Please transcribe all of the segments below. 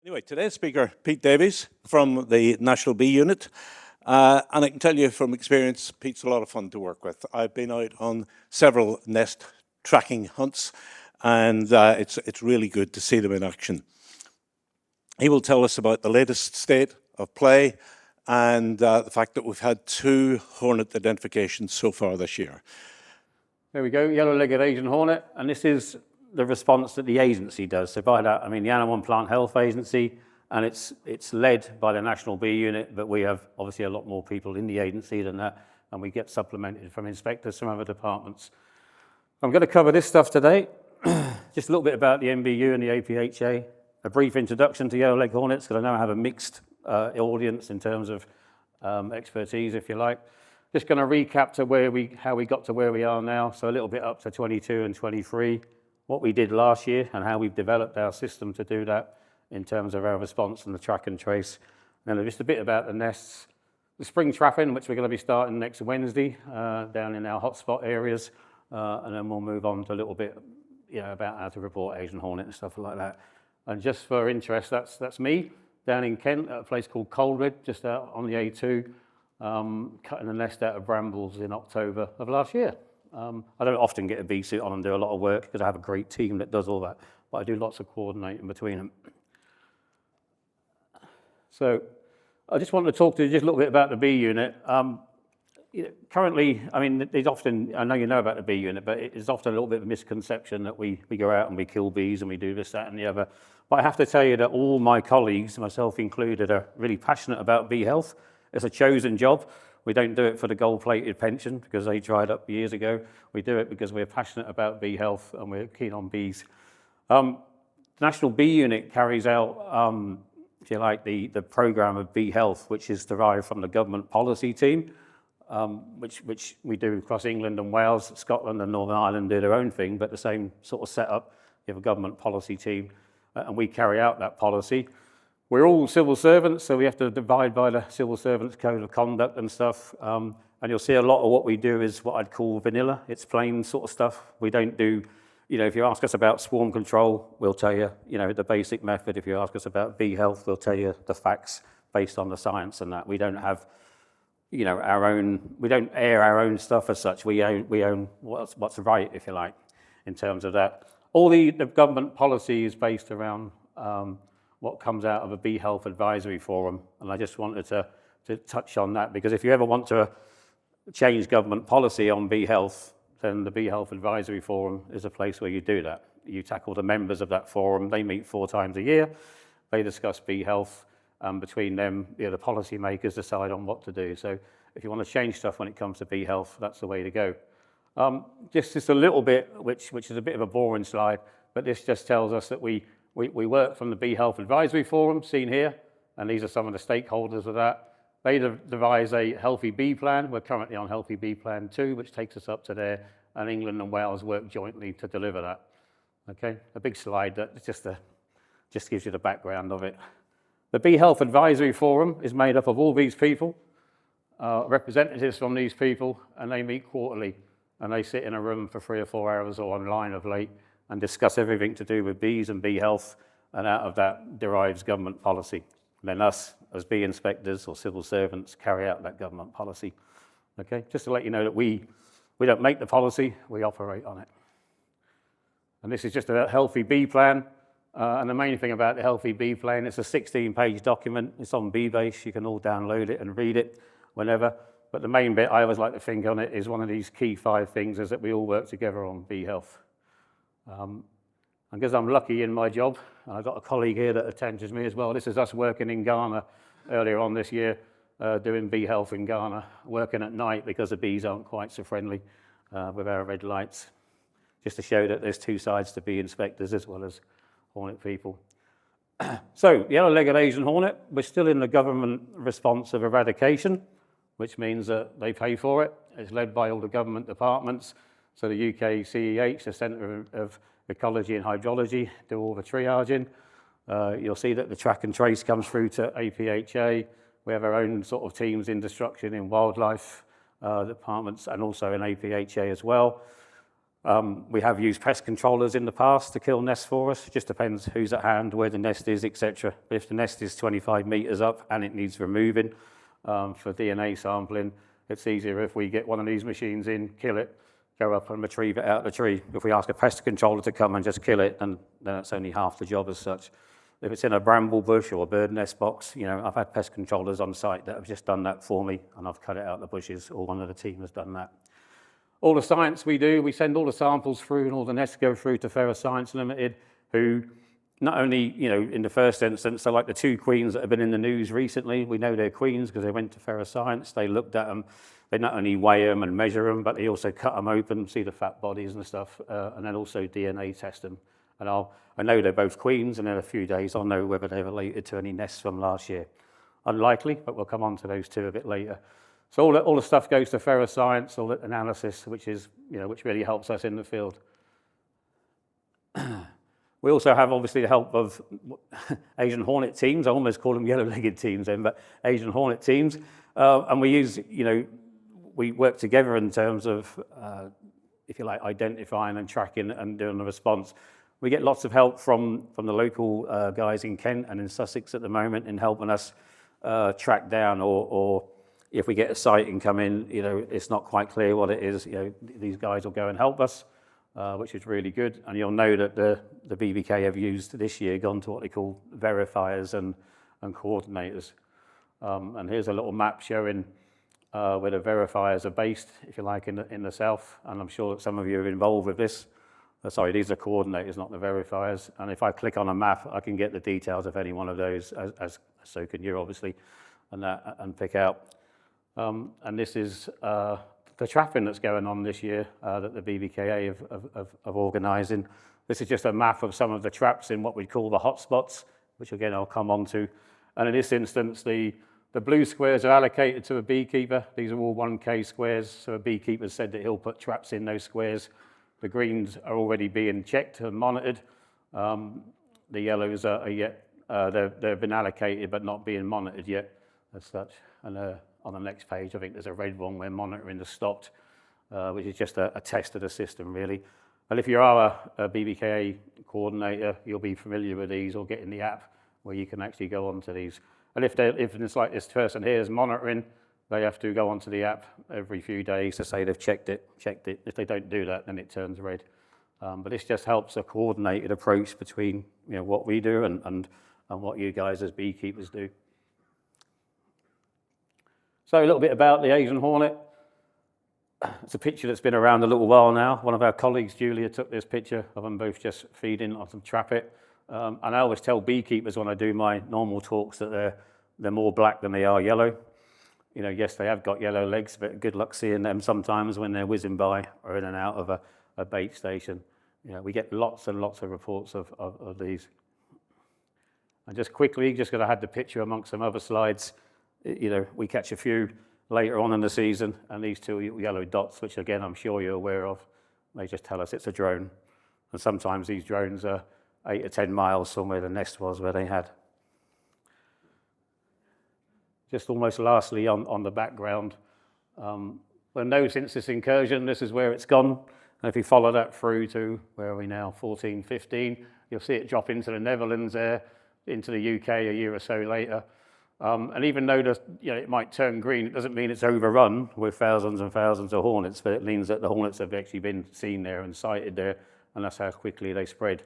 Anyway, today's speaker, Pete Davies from the National Bee Unit. And I can tell you from experience, Pete's a lot of fun to work with. I've been out on several nest tracking hunts, and it's really good to see them in action. He will tell us about the latest state of play and the fact that we've had 2 hornet identifications so far this year. There we go, Yellow-Legged Asian Hornet, and this is the response that the agency does. So by that, I mean the Animal and Plant Health Agency, and it's led by the National Bee Unit, but we have obviously a lot more people in the agency than that, and we get supplemented from inspectors from other departments. I'm going to cover this stuff today, just a little bit about the NBU and the APHA, a brief introduction to yellow-legged hornets, because I know I have a mixed audience in terms of expertise, if you like. Just going to recap to how we got to where we are now, so a little bit up to 22 and 23, what we did last year and how we've developed our system to do that in terms of our response and the track and trace. And then just a bit about the nests, the spring trapping, which we're going to be starting next Wednesday down in our hotspot areas, and then we'll move on to a little bit, about how to report Asian hornet and stuff like that. And just for interest, that's me down in Kent at a place called Coldred, just out on the A2, cutting a nest out of brambles in October of last year. I don't often get a bee suit on and do a lot of work because I have a great team that does all that, but I do lots of coordinating between them. So I just want to talk to you just a little bit about the bee unit. Currently, I mean, there's often, I know you know about the bee unit, but it's often a little bit of a misconception that we go out and we kill bees and we do this, that, and the other. But I have to tell you that all my colleagues, myself included, are really passionate about bee health. It's a chosen job. We don't do it for the gold-plated pension because they dried up years ago. We do it because we're passionate about bee health and we're keen on bees. The National Bee Unit carries out, if you like, the program of bee health, which is derived from the government policy team, which we do across England and Wales. Scotland and Northern Ireland do their own thing, but the same sort of setup. You have a government policy team, and we carry out that policy. We're all civil servants, so we have to abide by the civil servants code of conduct and stuff. And you'll see a lot of what we do is what I'd call vanilla. It's plain sort of stuff. We don't do, if you ask us about swarm control, we'll tell you, the basic method. If you ask us about bee health, we'll tell you the facts based on the science and that. We don't have, our own, we don't air our own stuff as such. We own what's right, if you like, in terms of that. All the government policy is based around what comes out of a Bee Health Advisory Forum. And I just wanted to touch on that, because if you ever want to change government policy on bee health, then the Bee Health Advisory Forum is a place where you do that. You tackle the members of that forum. They meet 4 times a year. They discuss bee health. Between them, the policy makers decide on what to do. So if you want to change stuff when it comes to bee health, that's the way to go. Just a little bit, which is a bit of a boring slide, but this just tells us that we work from the Bee Health Advisory Forum, seen here, and these are some of the stakeholders of that. They devise a Healthy Bee Plan. We're currently on Healthy Bee Plan 2, which takes us up to there, and England and Wales work jointly to deliver that. Okay, a big slide that just gives you the background of it. The Bee Health Advisory Forum is made up of all these people, representatives from these people, and they meet quarterly, and they sit in a room for 3 or 4 hours or online of late, and discuss everything to do with bees and bee health, and out of that derives government policy. And then us, as bee inspectors or civil servants, carry out that government policy. Okay, just to let you know that we don't make the policy, we operate on it. And this is just a Healthy Bee Plan, and the main thing about the Healthy Bee Plan, it's a 16-page document. It's on BeeBase. You can all download it and read it whenever. But the main bit I always like to think on it is one of these key 5 things is that we all work together on bee health. And because I'm lucky in my job, and I've got a colleague here that attends me as well. This is us working in Ghana earlier on this year, doing bee health in Ghana, working at night because the bees aren't quite so friendly with our red lights, just to show that there's 2 sides to bee inspectors as well as hornet people. So, Yellow-Legged Asian Hornet, we're still in the government response of eradication, which means that they pay for it. It's led by all the government departments. So the UK CEH, the Centre of Ecology and Hydrology, do all the triaging. You'll see that the track and trace comes through to APHA. We have our own sort of teams in destruction in wildlife departments and also in APHA as well. We have used pest controllers in the past to kill nests for us. It just depends who's at hand, where the nest is, etc. But if the nest is 25 metres up and it needs removing for DNA sampling, it's easier if we get one of these machines in, kill it, go up and retrieve it out of the tree. If we ask a pest controller to come and just kill it, then it's only half the job as such. If it's in a bramble bush or a bird nest box, I've had pest controllers on site that have just done that for me, and I've cut it out of the bushes, or one of the team has done that. All the science we do, we send all the samples through, and all the nests go through to Ferrous Science Limited, who not only, in the first instance, so like the 2 queens that have been in the news recently, we know they're queens because they went to Ferrous Science, they looked at them, they not only weigh them and measure them, but they also cut them open, see the fat bodies and stuff, and then also DNA test them. And I know they're both queens, and in a few days I'll know whether they're related to any nests from last year. Unlikely, but we'll come on to those 2 a bit later. So all the stuff goes to Ferrous Science, all the analysis, which really helps us in the field. We also have obviously the help of Asian Hornet teams. I almost call them Yellow-Legged teams then, but Asian Hornet teams. And we use, we work together in terms of, if you like, identifying and tracking and doing the response. We get lots of help from the local guys in Kent and in Sussex at the moment in helping us track down, or if we get a sighting come in, it's not quite clear what it is, these guys will go and help us, which is really good. And you'll know that the BBK have used this year, gone to what they call verifiers and coordinators. And here's a little map showing where the verifiers are based, if you like, in the south. And I'm sure that some of you are involved with this. Sorry, these are coordinators, not the verifiers. And if I click on a map, I can get the details of any one of those, as so can you, obviously, and pick out. And this is the trapping that's going on this year that the BBKA have organising. This is just a map of some of the traps in what we call the hotspots, which again I'll come on to. And in this instance, the blue squares are allocated to a beekeeper. These are all 1K squares, so a beekeeper said that he'll put traps in those squares. The greens are already being checked and monitored. The yellows are yet, they've been allocated but not being monitored yet as such. And on the next page, I think there's a red one where monitoring is stopped, which is just a test of the system, really. And if you are a BBKA coordinator, you'll be familiar with these or get in the app where you can actually go onto these. And if it's like this person here is monitoring, they have to go onto the app every few days to say they've checked it. If they don't do that, then it turns red. But this just helps a coordinated approach between what we do and what you guys as beekeepers do. So a little bit about the Asian Hornet. It's a picture that's been around a little while now. One of our colleagues, Julia, took this picture of them both just feeding on some trappet. And I always tell beekeepers when I do my normal talks that they're more black than they are yellow. Yes, they have got yellow legs, but good luck seeing them sometimes when they're whizzing by or in and out of a bait station. We get lots and lots of reports of these. And just quickly, just because I had the picture amongst some other slides, we catch a few later on in the season, and these 2 yellow dots, which again I'm sure you're aware of, they just tell us it's a drone. And sometimes these drones are 8 or 10 miles from where the nest was where they had. Just almost lastly on the background, we'll know since this incursion, this is where it's gone. And if you follow that through to, where are we now, 14, 15, you'll see it drop into the Netherlands there, into the UK a year or so later. And even though it might turn green, it doesn't mean it's overrun with thousands and thousands of hornets, but it means that the hornets have actually been seen there and sighted there, and that's how quickly they spread.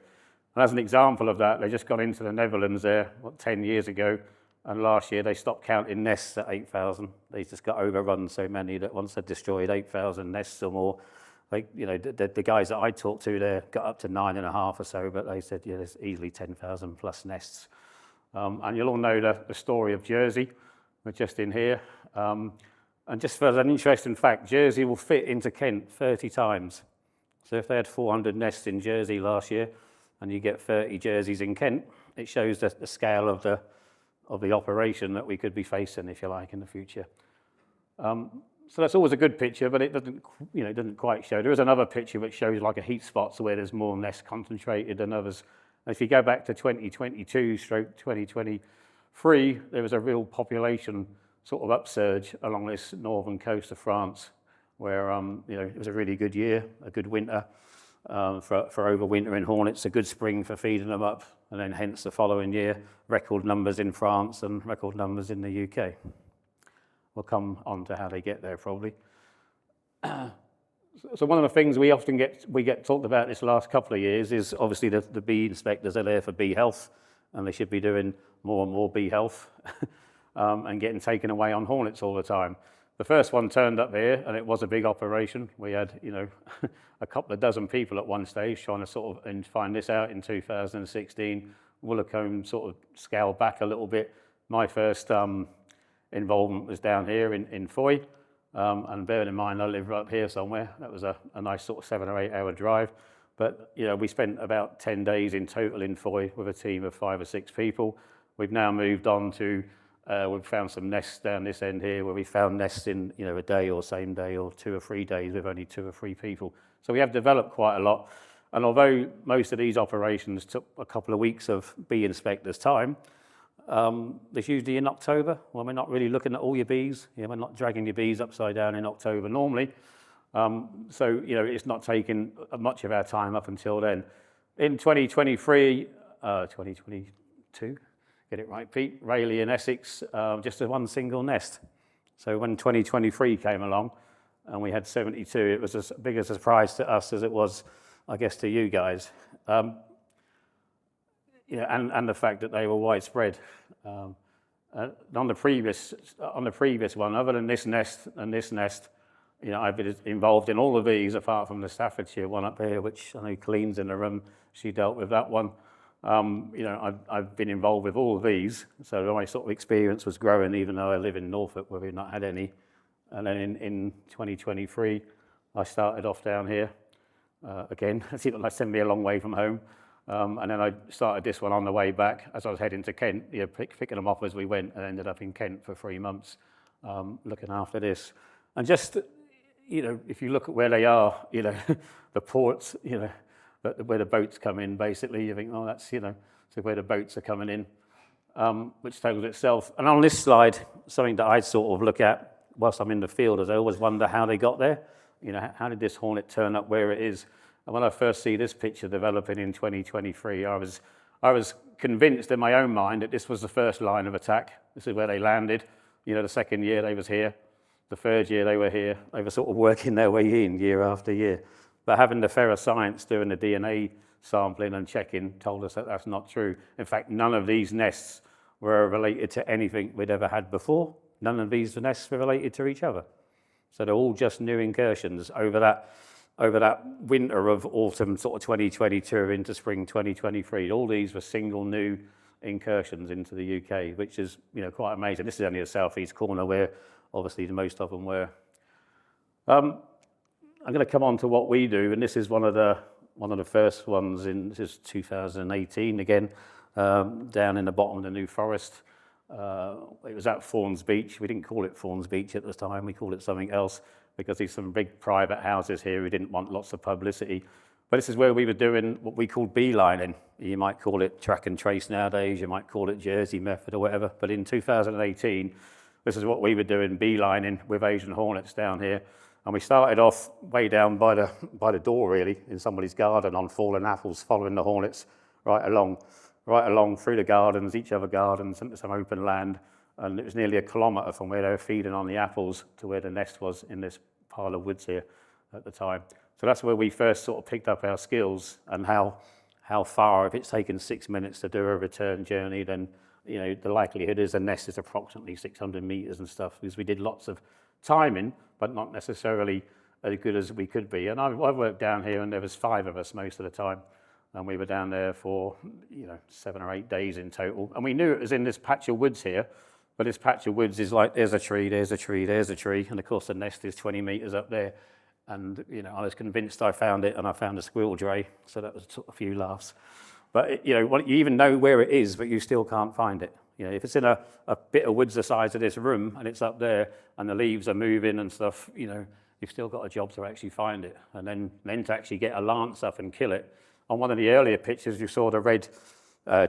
And as an example of that, they just got into the Netherlands there, 10 years ago, and last year they stopped counting nests at 8,000. They just got overrun so many that once they'd destroyed 8,000 nests or more, the guys that I talked to there got up to 9.5 or so, but they said, there's easily 10,000 plus nests. And you'll all know the story of Jersey. We're just in here. And just for an interesting fact, Jersey will fit into Kent 30 times. So if they had 400 nests in Jersey last year, and you get 30 Jerseys in Kent, it shows the scale of the operation that we could be facing, if you like, in the future. So that's always a good picture, but it doesn't quite show. There is another picture which shows like a heat spot, so where there's more nests concentrated than others. And if you go back to 2022/2023, there was a real population sort of upsurge along this northern coast of France, where it was a really good year, a good winter, for overwintering hornets, a good spring for feeding them up, and then hence the following year, record numbers in France and record numbers in the UK. We'll come on to how they get there probably. So one of the things we often get talked about this last couple of years is obviously the bee inspectors are there for bee health, and they should be doing more and more bee health and getting taken away on hornets all the time. The first one turned up here, and it was a big operation. We had, a couple of dozen people at one stage trying to sort of and find this out in 2016. Woolacombe sort of scaled back a little bit. My first involvement was down here in Foy, and bearing in mind I live up here somewhere. That was a nice sort of 7 or 8 hour drive. But we spent about 10 days in total in Foy with a team of 5 or 6 people. We've now moved on to we've found some nests down this end here where we found nests in a day or same day or 2 or 3 days with only 2 or 3 people. So we have developed quite a lot. And although most of these operations took a couple of weeks of bee inspectors' time, it's usually in October when we're not really looking at all your bees. We're not dragging your bees upside down in October normally. So it's not taking much of our time up until then. In 2023, 2022, get it right, Pete, Rayleigh in Essex, just a one single nest. So when 2023 came along and we had 72, it was as big a surprise to us as it was, I guess, to you guys. And the fact that they were widespread. On the previous one, other than this nest and this nest, I've been involved in all of these apart from the Staffordshire one up here, which I know Colleen's in the room. She dealt with that one. I've been involved with all of these, so my sort of experience was growing, even though I live in Norfolk where we've not had any. And then in 2023, I started off down here again. It seemed like sent me a long way from home. And then I started this one on the way back as I was heading to Kent, picking them up as we went, and ended up in Kent for 3 months looking after this. And just, if you look at where they are, the ports, where the boats come in, basically, you think, oh, that's, so where the boats are coming in, which tells itself. And on this slide, something that I sort of look at whilst I'm in the field is I always wonder how they got there. How did this hornet turn up where it is? And when I first see this picture developing in 2023, I was convinced in my own mind that this was the first line of attack. This is where they landed. The second year they was here. The third year they were here. They were sort of working their way in year after year. But having the thorough science doing the DNA sampling and checking told us that that's not true. In fact, none of these nests were related to anything we'd ever had before. None of these nests were related to each other. So they're all just new incursions over that winter of autumn sort of 2022 into spring 2023. All these were single new incursions into the UK, which is quite amazing. This is only the southeast corner where obviously the most of them were. I'm going to come on to what we do, and this is one of the first ones this is 2018 again, down in the bottom of the New Forest. It was at Fawns Beach. We didn't call it Fawns Beach at the time. We called it something else because there's some big private houses here. We didn't want lots of publicity. But this is where we were doing what we called beelining. You might call it track and trace nowadays. You might call it Jersey method or whatever. But in 2018, this is what we were doing, beelining with Asian hornets down here. And we started off way down by the door, really, in somebody's garden on fallen apples, following the hornets right along through the gardens, each other gardens, into some open land. And it was nearly a kilometre from where they were feeding on the apples to where the nest was in this pile of woods here at the time. So that's where we first sort of picked up our skills and how far, if it's taken 6 minutes to do a return journey, then the likelihood is the nest is approximately 600 metres and stuff, because we did lots of timing, but not necessarily as good as we could be. And I worked down here, and there was 5 of us most of the time, and we were down there for 7 or 8 days in total. And we knew it was in this patch of woods here, but this patch of woods is like there's a tree, there's a tree, there's a tree, and of course the nest is 20 metres up there. And I was convinced I found it, and I found a squirrel dray, so that was a few laughs. But you even know where it is, but you still can't find it. If it's in a bit of woods the size of this room and it's up there and the leaves are moving and stuff, you've still got a job to actually find it. And then to actually get a lance up and kill it. On one of the earlier pictures, you saw the red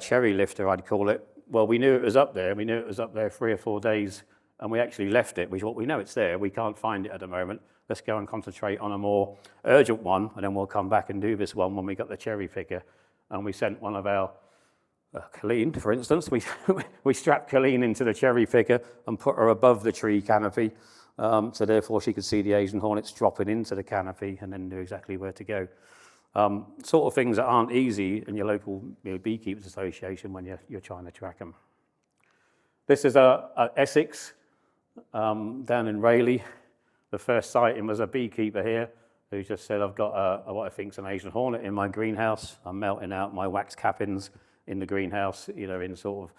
cherry lifter, I'd call it. Well, we knew it was up there. We knew it was up there 3 or 4 days, and we actually left it. We thought, we know it's there. We can't find it at the moment. let's go and concentrate on a more urgent one, and then we'll come back and do this one when we got the cherry picker. And we sent one of our Colleen, for instance, we strapped Colleen into the cherry picker and put her above the tree canopy, so therefore she could see the Asian hornets dropping into the canopy and then knew exactly where to go. Sort of things that aren't easy in your local beekeepers association when you're trying to track them. This is a Essex down in Rayleigh. The first sighting was a beekeeper here who just said, I've got what I think is an Asian hornet in my greenhouse. I'm melting out my wax cappings in the greenhouse, in sort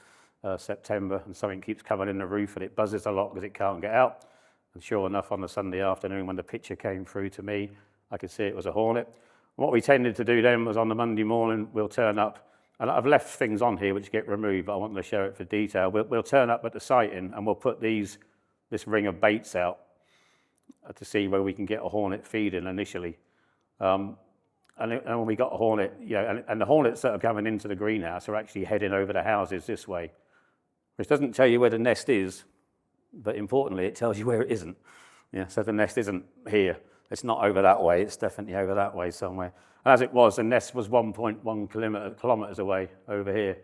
of September, and something keeps coming in the roof and it buzzes a lot because it can't get out. And sure enough, on the Sunday afternoon when the picture came through to me, I could see it was a hornet. And what we tended to do then was on the Monday morning, we'll turn up, and I've left things on here which get removed, but I wanted to show it for detail. We'll turn up at the sighting and we'll put this ring of baits out to see where we can get a hornet feeding initially. And when we got a hornet, and the hornets that are coming into the greenhouse are actually heading over the houses this way, which doesn't tell you where the nest is, but importantly, it tells you where it isn't. So the nest isn't here. It's not over that way. It's definitely over that way somewhere. And as it was, the nest was 1.1 kilometers away over here.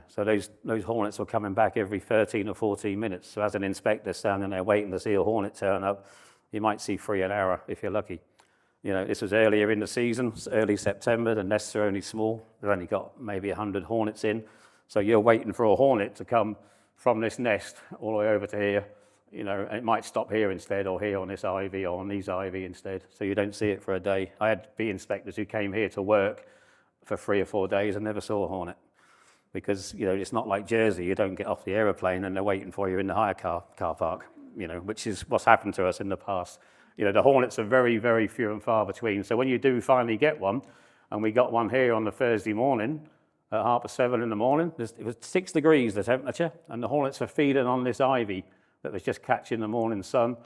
So those hornets were coming back every 13 or 14 minutes. So as an inspector standing there waiting to see a hornet turn up, you might see 3 an hour if you're lucky. This was earlier in the season, early September. The nests are only small. They've only got maybe 100 hornets in. So you're waiting for a hornet to come from this nest all the way over to here. And it might stop here instead, or here on this ivy, or on these ivy instead. So you don't see it for a day. I had bee inspectors who came here to work for 3 or 4 days and never saw a hornet. Because, it's not like Jersey. You don't get off the aeroplane and they're waiting for you in the hire car park, which is what's happened to us in the past. The hornets are very, very few and far between. So when you do finally get one, and we got one here on the Thursday morning at 7:30 in the morning, it was 6 degrees, the temperature, and the hornets were feeding on this ivy that was just catching the morning sun.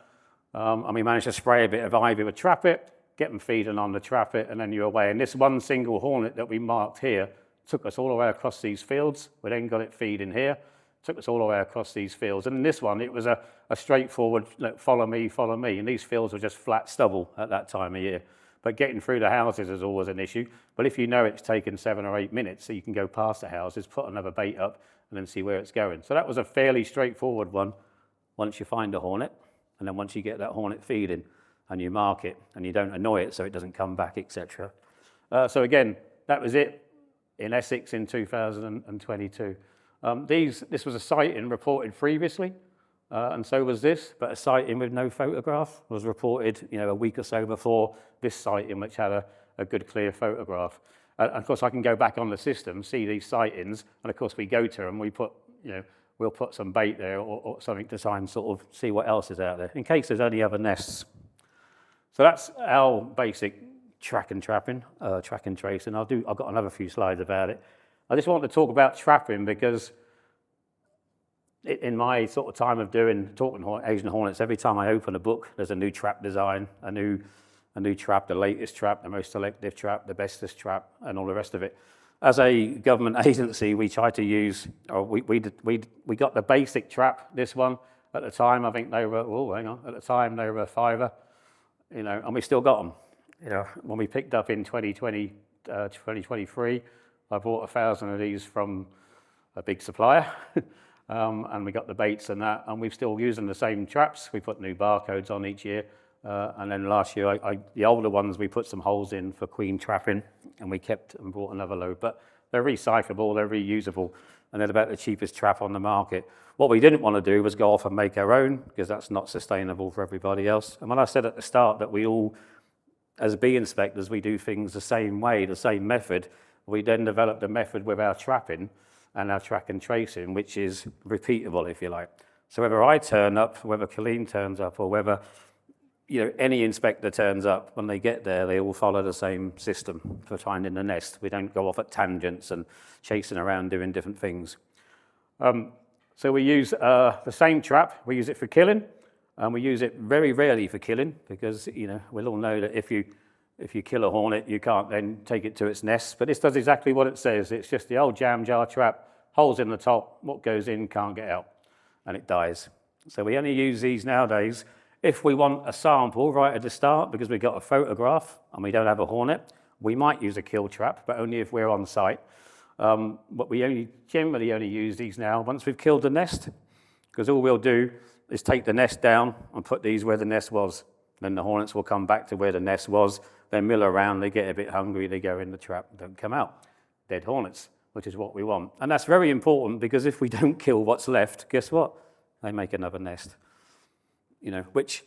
And we managed to spray a bit of ivy with trap it, get them feeding on the trap it, and then you're away. And this one single hornet that we marked here took us all the way across these fields. We then got it feeding here, took us all the way across these fields. And in this one, it was a straightforward, follow me, follow me. And these fields were just flat stubble at that time of year. But getting through the houses is always an issue. But if you know it's taken 7 or 8 minutes, so you can go past the houses, put another bait up, and then see where it's going. So that was a fairly straightforward one once you find a hornet. And then once you get that hornet feeding, and you mark it, and you don't annoy it so it doesn't come back, etc. So again, that was it in Essex in 2022. This was a sighting reported previously, and so was this, but a sighting with no photograph was reported a week or so before this sighting, which had a good clear photograph. And of course, I can go back on the system, see these sightings, and of course we go to them, we'll put some bait there or something to try and sort of see what else is out there, in case there's any other nests. So that's our basic track and tracing. I've got another few slides about it. I just want to talk about trapping because in my sort of time of talking Asian hornets, every time I open a book, there's a new trap design, a new trap, the latest trap, the most selective trap, the bestest trap, and all the rest of it. As a government agency, we try to use, or we got the basic trap, this one. At the time, I think they were, at the time they were a £5, and we still got them. When we picked up in 2023, I bought 1,000 of these from a big supplier, and we got the baits and that, and we're still using the same traps. We put new barcodes on each year, and then last year, the older ones, we put some holes in for queen trapping, and we kept and bought another load. But they're recyclable, they're reusable, and they're about the cheapest trap on the market. What we didn't want to do was go off and make our own, because that's not sustainable for everybody else. And when I said at the start that we all, as bee inspectors, we do things the same way, the same method, we then developed a method with our trapping and our track and tracing, which is repeatable, if you like. So whether I turn up, whether Colleen turns up, or whether any inspector turns up, when they get there, they all follow the same system for finding the nest. We don't go off at tangents and chasing around doing different things. So we use the same trap. We use it for killing, and we use it very rarely for killing because we'll all know that if you kill a hornet, you can't then take it to its nest. But this does exactly what it says. It's just the old jam jar trap, holes in the top, what goes in can't get out, and it dies. So we only use these nowadays If we want a sample right at the start, because we've got a photograph and we don't have a hornet, we might use a kill trap, but only if we're on site. But we generally only use these now once we've killed the nest, because all we'll do is take the nest down and put these where the nest was. Then the hornets will come back to where the nest was, they mill around, they get a bit hungry, they go in the trap, don't come out. Dead hornets, which is what we want. And that's very important, because if we don't kill what's left, guess what? They make another nest. Which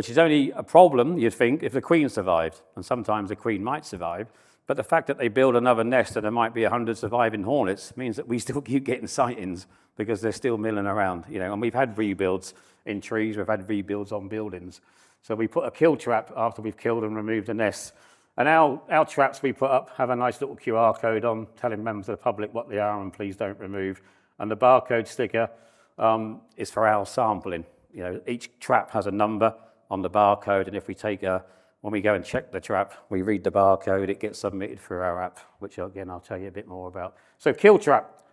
is only a problem, you'd think, if the queen survived. And sometimes the queen might survive. But the fact that they build another nest and there might be 100 surviving hornets means that we still keep getting sightings, because they're still milling around. And we've had rebuilds in trees, we've had rebuilds on buildings. So we put a kill trap after we've killed and removed the nests. And our traps we put up have a nice little QR code on, telling members of the public what they are and please don't remove. And the barcode sticker is for our sampling. Each trap has a number on the barcode, and if we when we go and check the trap, we read the barcode, it gets submitted through our app, which again, I'll tell you a bit more about. So kill trap.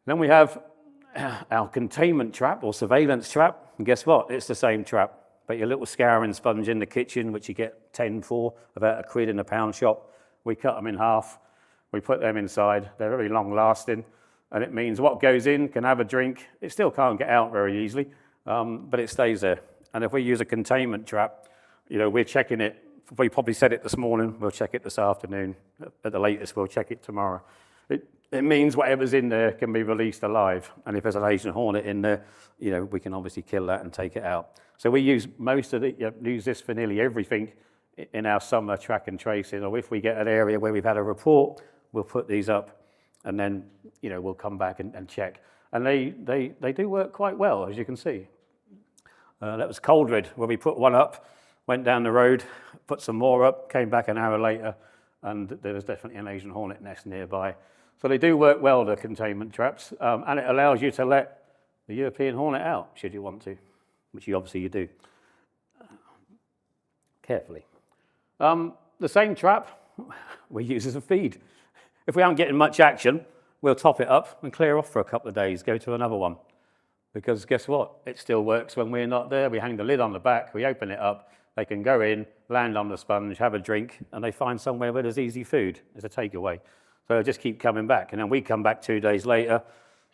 Then we have our containment trap or surveillance trap, and guess what? It's the same trap, but your little scouring sponge in the kitchen, which you get 10 for, about £1 in a pound shop. We cut them in half, we put them inside, they're very long lasting, and it means what goes in can have a drink. It still can't get out very easily, but it stays there. And if we use a containment trap, we're checking it. We probably said it this morning, we'll check it this afternoon. At the latest, we'll check it tomorrow. It means whatever's in there can be released alive. And if there's an Asian hornet in there, we can obviously kill that and take it out. So we use use this for nearly everything in our summer track and tracing. Or if we get an area where we've had a report, we'll put these up, and then we'll come back and check. And they do work quite well, as you can see. That was Coldred, where we put one up, went down the road, put some more up, came back an hour later, and there was definitely an Asian hornet nest nearby. So they do work well, the containment traps, and it allows you to let the European hornet out, should you want to, which obviously you do. Carefully. The same trap we use as a feed. If we aren't getting much action, we'll top it up and clear off for a couple of days, go to another one. Because guess what? It still works when we're not there. We hang the lid on the back, we open it up, they can go in, land on the sponge, have a drink, and they find somewhere where there's easy food. It's a takeaway. So they'll just keep coming back. And then we come back 2 days later,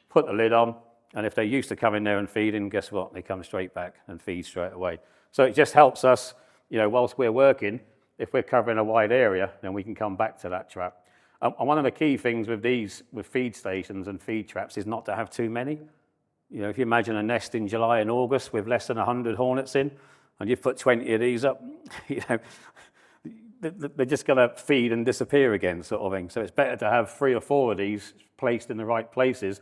put the lid on, and if they're used to coming there and feeding, guess what? They come straight back and feed straight away. So it just helps us, whilst we're working, if we're covering a wide area, then we can come back to that trap. And one of the key things with feed stations and feed traps is not to have too many. If you imagine a nest in July and August with less than 100 hornets in, and you've put 20 of these up, they're just going to feed and disappear again, sort of thing. So it's better to have 3 or 4 of these placed in the right places,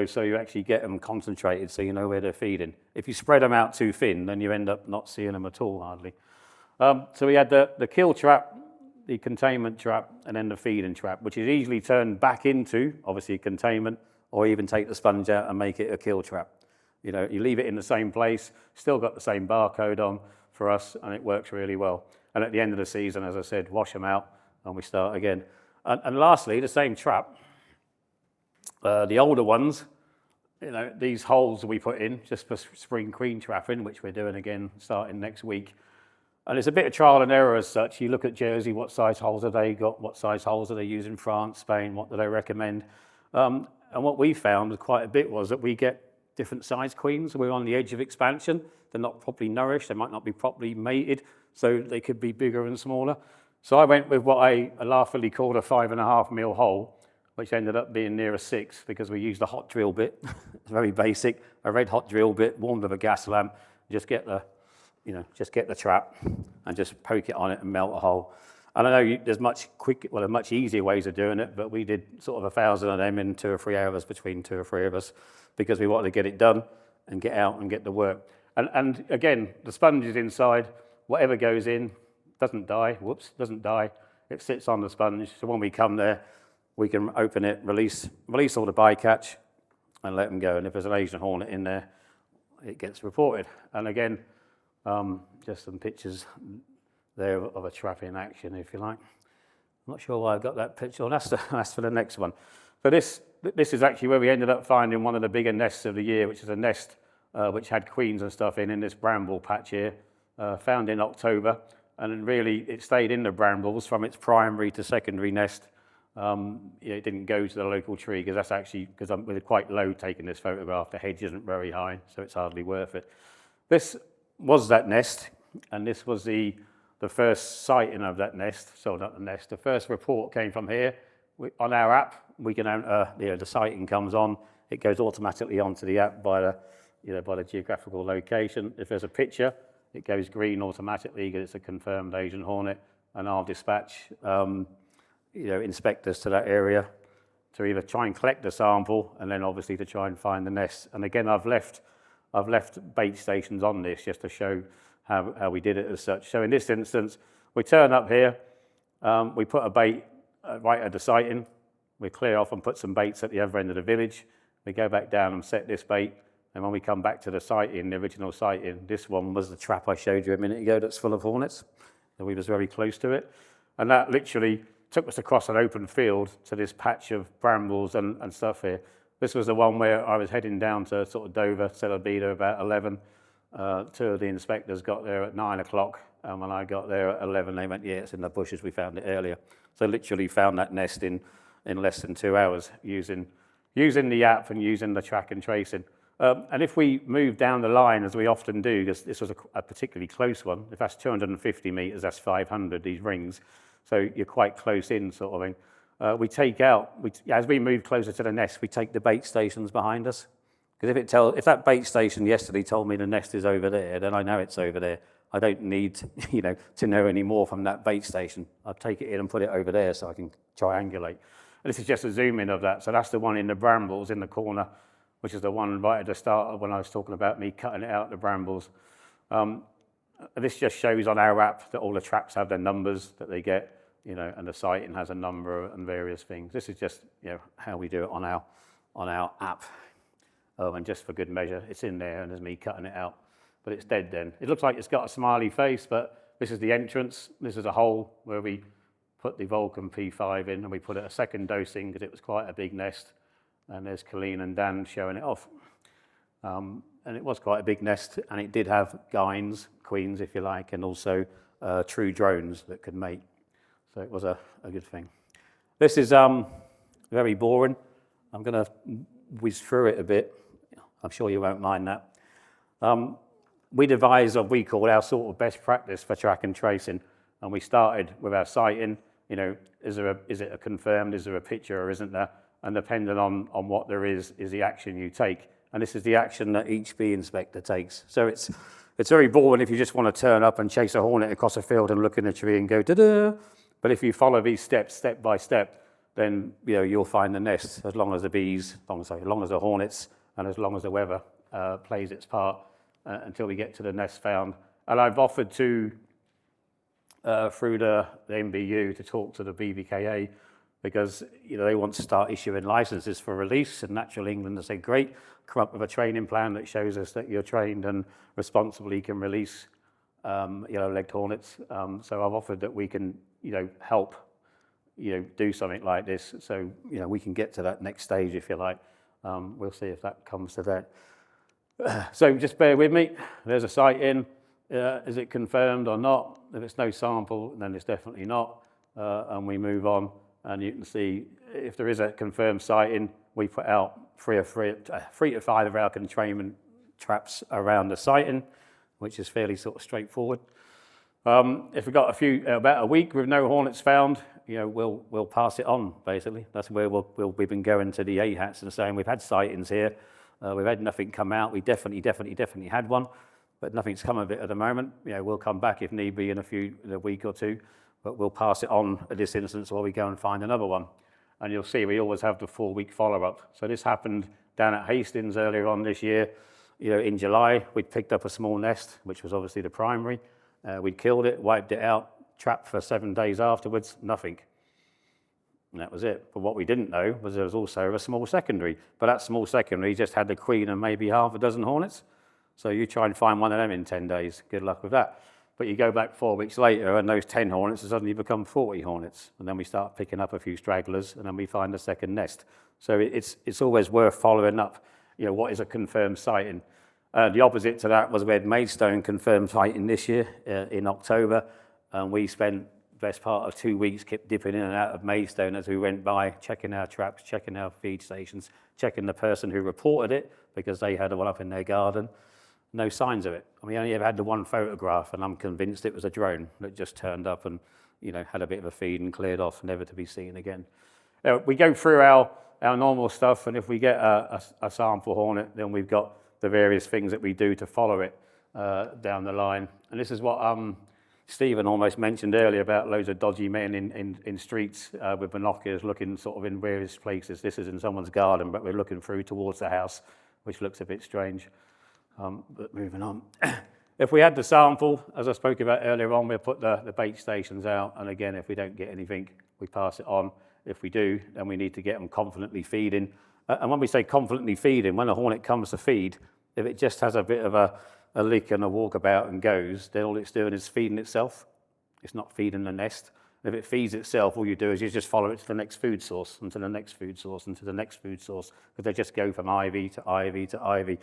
so you actually get them concentrated, so you know where they're feeding. If you spread them out too thin, then you end up not seeing them at all, hardly. So we had the kill trap, the containment trap, and then the feeding trap, which is easily turned back into, obviously, containment, or even take the sponge out and make it a kill trap. You leave it in the same place, still got the same barcode on for us, and it works really well. And at the end of the season, as I said, wash them out, and we start again. And lastly, the same trap. The older ones, these holes we put in just for spring queen trapping, which we're doing again starting next week. And it's a bit of trial and error as such. You look at Jersey, what size holes have they got? What size holes are they using in France, Spain? What do they recommend? And what we found quite a bit was that we get different size queens. We're on the edge of expansion. They're not properly nourished. They might not be properly mated, so they could be bigger and smaller. So I went with what I laughingly called a 5.5 mil hole, which ended up being near a 6 because we used a hot drill bit. It's very basic, a red hot drill bit, warmed with a gas lamp. Just get the trap and just poke it on it and melt a hole. And I know there's much easier ways of doing it, but we did sort of 1,000 of them in 2 or 3 hours between 2 or 3 of us because we wanted to get it done and get out and get the work. And again, the sponge is inside. Whatever goes in doesn't die. Doesn't die. It sits on the sponge. So when we come there, we can open it, release all the bycatch, and let them go. And if there's an Asian hornet in there, it gets reported. And again, just some pictures there of a trap in action, if you like. I'm not sure why I've got that picture. Well, that's for the next one. But this is actually where we ended up finding one of the bigger nests of the year, which is a nest which had queens and stuff in this bramble patch here, found in October. And then really it stayed in the brambles from its primary to secondary nest. It didn't go to the local tree because that's actually, because I'm quite low taking this photograph, the hedge isn't very high, so it's hardly worth it. This was that nest, and this was the first sighting of that nest, so not the nest. The first report came from here. On our app, we can, the sighting comes on, it goes automatically onto the app by the geographical location. If there's a picture, it goes green automatically because it's a confirmed Asian hornet, and I'll dispatch inspectors to that area to either try and collect the sample and then obviously to try and find the nest. And again, I've left bait stations on this just to show how we did it as such. So in this instance, we turn up here, we put a bait right at the sighting, we clear off and put some baits at the other end of the village, we go back down and set this bait, and when we come back to the sighting, the original sighting, this one was the trap I showed you a minute ago that's full of hornets, and we was very close to it. And that literally took us across an open field to this patch of brambles and stuff here. This was the one where I was heading down to sort of Dover, said I'd be there about 11. Two of the inspectors got there at 9 o'clock, and when I got there at 11, they went, yeah, it's in the bushes, we found it earlier. So literally found that nest in less than 2 hours using the app and using the track and tracing. And if we move down the line, as we often do, because this was a particularly close one, if that's 250 metres, that's 500, these rings, so you're quite close in sort of thing. We take out, as we move closer to the nest, we take the bait stations behind us. Because if that bait station yesterday told me the nest is over there, then I know it's over there. I don't need to know any more from that bait station. I'll take it in and put it over there so I can triangulate. And this is just a zoom in of that. So that's the one in the brambles in the corner, which is the one right at the start of when I was talking about me cutting it out the brambles. This just shows on our app that all the traps have their numbers that they get, and the sighting has a number and various things. This is just how we do it on our app. And just for good measure, it's in there and there's me cutting it out, but it's dead then. It looks like it's got a smiley face, but this is the entrance. This is a hole where we put the Vulcan P5 in, and we put a second dosing because it was quite a big nest. And there's Colleen and Dan showing it off. And it was quite a big nest, and it did have guines, queens if you like, and also true drones that could mate. So it was a good thing. This is very boring. I'm going to whiz through it a bit. I'm sure you won't mind that. We devised what we call our sort of best practice for track and tracing, and we started with our sighting. Is it a confirmed? Is there a picture or isn't there? And depending on what there is the action you take. And this is the action that each bee inspector takes. So it's very boring if you just want to turn up and chase a hornet across a field and look in a tree and go da-da. But if you follow these steps, step by step, then you'll find the nest as long as the bees, as long as the hornets, and as long as the weather plays its part until we get to the nest found. And I've offered to, through the NBU, to talk to the BVKA because they want to start issuing licenses for release. And Natural England has said, great, come up with a training plan that shows us that you're trained and responsibly can release yellow-legged hornets. So I've offered that we can help do something like this, so we can get to that next stage if you like. We'll see if that comes to that. So just bear with me. There's a sighting. Is it confirmed or not? If it's no sample, then it's definitely not. And we move on, and you can see if there is a confirmed sighting, we put out 3 to 5 of our containment traps around the sighting, which is fairly sort of straightforward. If we've got about a week with no hornets found, we'll pass it on, basically. That's where we've been going to the AHATs and saying we've had sightings here, we've had nothing come out, we definitely had one, but nothing's come of it at the moment. We'll come back if need be in a week or two, but we'll pass it on at this instance while we go and find another one. And you'll see we always have the 4-week follow-up. So this happened down at Hastings earlier on this year. In July, we'd picked up a small nest, which was obviously the primary. We'd killed it, wiped it out, trapped for 7 days afterwards, nothing. And that was it. But what we didn't know was there was also a small secondary. But that small secondary just had the queen and maybe half a dozen hornets. So you try and find one of them in 10 days. Good luck with that. But you go back 4 weeks later and those 10 hornets have suddenly become 40 hornets. And then we start picking up a few stragglers and then we find a second nest. So it's always worth following up, what is a confirmed sighting. The opposite to that was we had Maidstone confirmed fighting this year in October, and we spent the best part of 2 weeks kept dipping in and out of Maidstone as we went by, checking our traps, checking our feed stations, checking the person who reported it because they had one up in their garden. No signs of it. I mean, we only ever had the one photograph, and I'm convinced it was a drone that just turned up and, you know, had a bit of a feed and cleared off, never to be seen again. We go through our normal stuff, and if we get a sample hornet, then we've got the various things that we do to follow it down the line. And this is what Stephen almost mentioned earlier about loads of dodgy men in streets with binoculars looking sort of in various places. This is in someone's garden, but we're looking through towards the house, which looks a bit strange. But moving on. If we had the sample, as I spoke about earlier on, we'll put the bait stations out. And again, if we don't get anything, we pass it on. If we do, then we need to get them confidently feeding. And when we say confidently feeding, when a hornet comes to feed, if it just has a bit of a lick and a walkabout and goes, then all it's doing is feeding itself. It's not feeding the nest. If it feeds itself, all you do is you just follow it to the next food source, and to the next food source, and to the next food source, because they just go from ivy to ivy to ivy.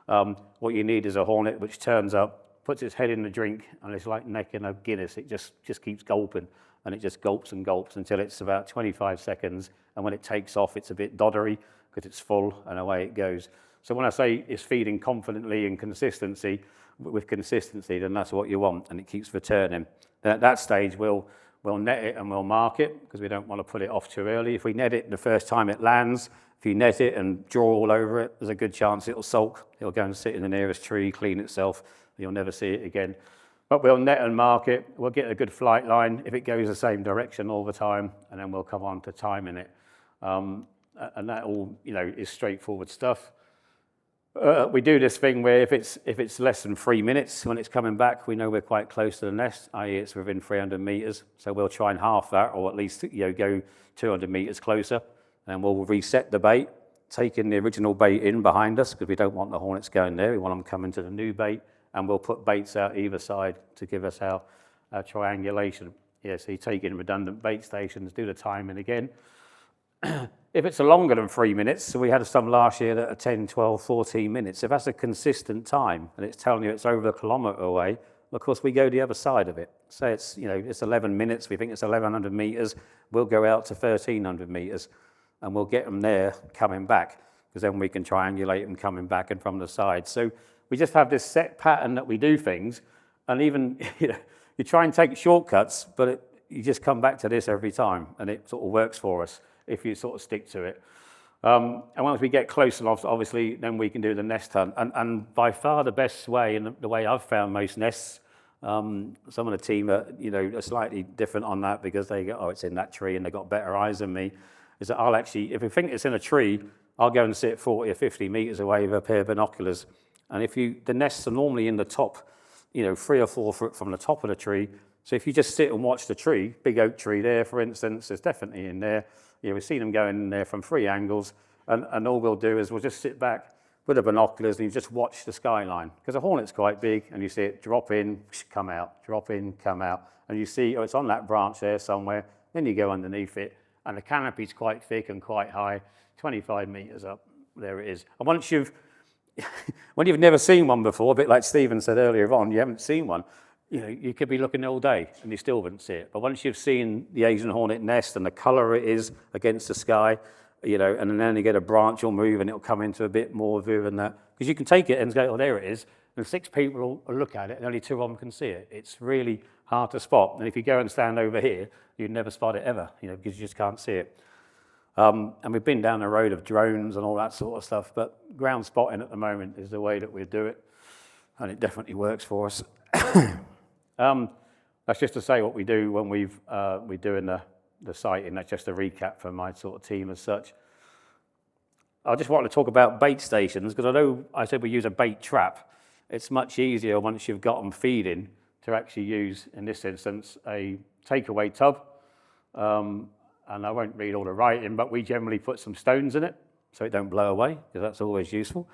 What you need is a hornet which turns up, puts its head in the drink, and it's like necking a Guinness. It just keeps gulping, and it just gulps and gulps until it's about 25 seconds. And when it takes off, it's a bit doddery because it's full, and away it goes. So when I say it's feeding confidently and with consistency, then that's what you want, and it keeps returning. Then at that stage, we'll net it and we'll mark it because we don't want to put it off too early. If we net it the first time it lands, if you net it and draw all over it, there's a good chance it'll sulk. It'll go and sit in the nearest tree, clean itself, and you'll never see it again. But we'll net and mark it. We'll get a good flight line if it goes the same direction all the time, and then we'll come on to timing it. And that all, you know, is straightforward stuff. We do this thing where if it's less than 3 minutes when it's coming back, we know we're quite close to the nest, i.e. it's within 300 meters. So we'll try and half that, or at least, you know, go 200 meters closer. And we'll reset the bait, taking the original bait in behind us because we don't want the hornets going there. We want them coming to the new bait, and we'll put baits out either side to give us our triangulation. Yeah, so you take in redundant bait stations, do the timing again. If it's longer than 3 minutes, so we had some last year that are 10, 12, 14 minutes, if that's a consistent time and it's telling you it's over a kilometre away, of course we go the other side of it. Say it's, you know, it's 11 minutes, we think it's 1,100 metres, we'll go out to 1,300 metres and we'll get them there coming back because then we can triangulate them coming back and from the side. So we just have this set pattern that we do things, and even, you know, you try and take shortcuts, but you just come back to this every time and it sort of works for us if you sort of stick to it. And once we get close enough, obviously, then we can do the nest hunt. And by far the best way, and the way I've found most nests, some of the team are, you know, are slightly different on that because they go, oh, it's in that tree and they've got better eyes than me, is that I'll actually, if I think it's in a tree, I'll go and sit 40 or 50 meters away with a pair of binoculars. And the nests are normally in the top, you know, 3 or 4 foot from the top of the tree. So if you just sit and watch the tree, big oak tree there, for instance, there's definitely in there. Yeah, we've seen them going in there from 3 angles, and all we'll do is we'll just sit back with the binoculars and you just watch the skyline. Because a hornet's quite big, and you see it drop in, come out, drop in, come out. And you see, oh, it's on that branch there somewhere. Then you go underneath it, and the canopy's quite thick and quite high, 25 meters up. There it is. And once when you've never seen one before, a bit like Stephen said earlier on, you haven't seen one, you know, you could be looking all day and you still wouldn't see it. But once you've seen the Asian hornet nest and the color it is against the sky, you know, and then you get a branch will move and it'll come into a bit more view than that. Because you can take it and go, oh, there it is. And 6 people will look at it and only 2 of them can see it. It's really hard to spot. And if you go and stand over here, you'd never spot it ever, you know, because you just can't see it. And we've been down the road of drones and all that sort of stuff, but ground spotting at the moment is the way that we do it. And it definitely works for us. That's just to say what we do when we're doing the sighting. That's just a recap for my sort of team as such. I just want to talk about bait stations because I know I said we use a bait trap. It's much easier once you've got them feeding to actually use, in this instance, a takeaway tub. And I won't read all the writing, but we generally put some stones in it so it don't blow away because that's always useful.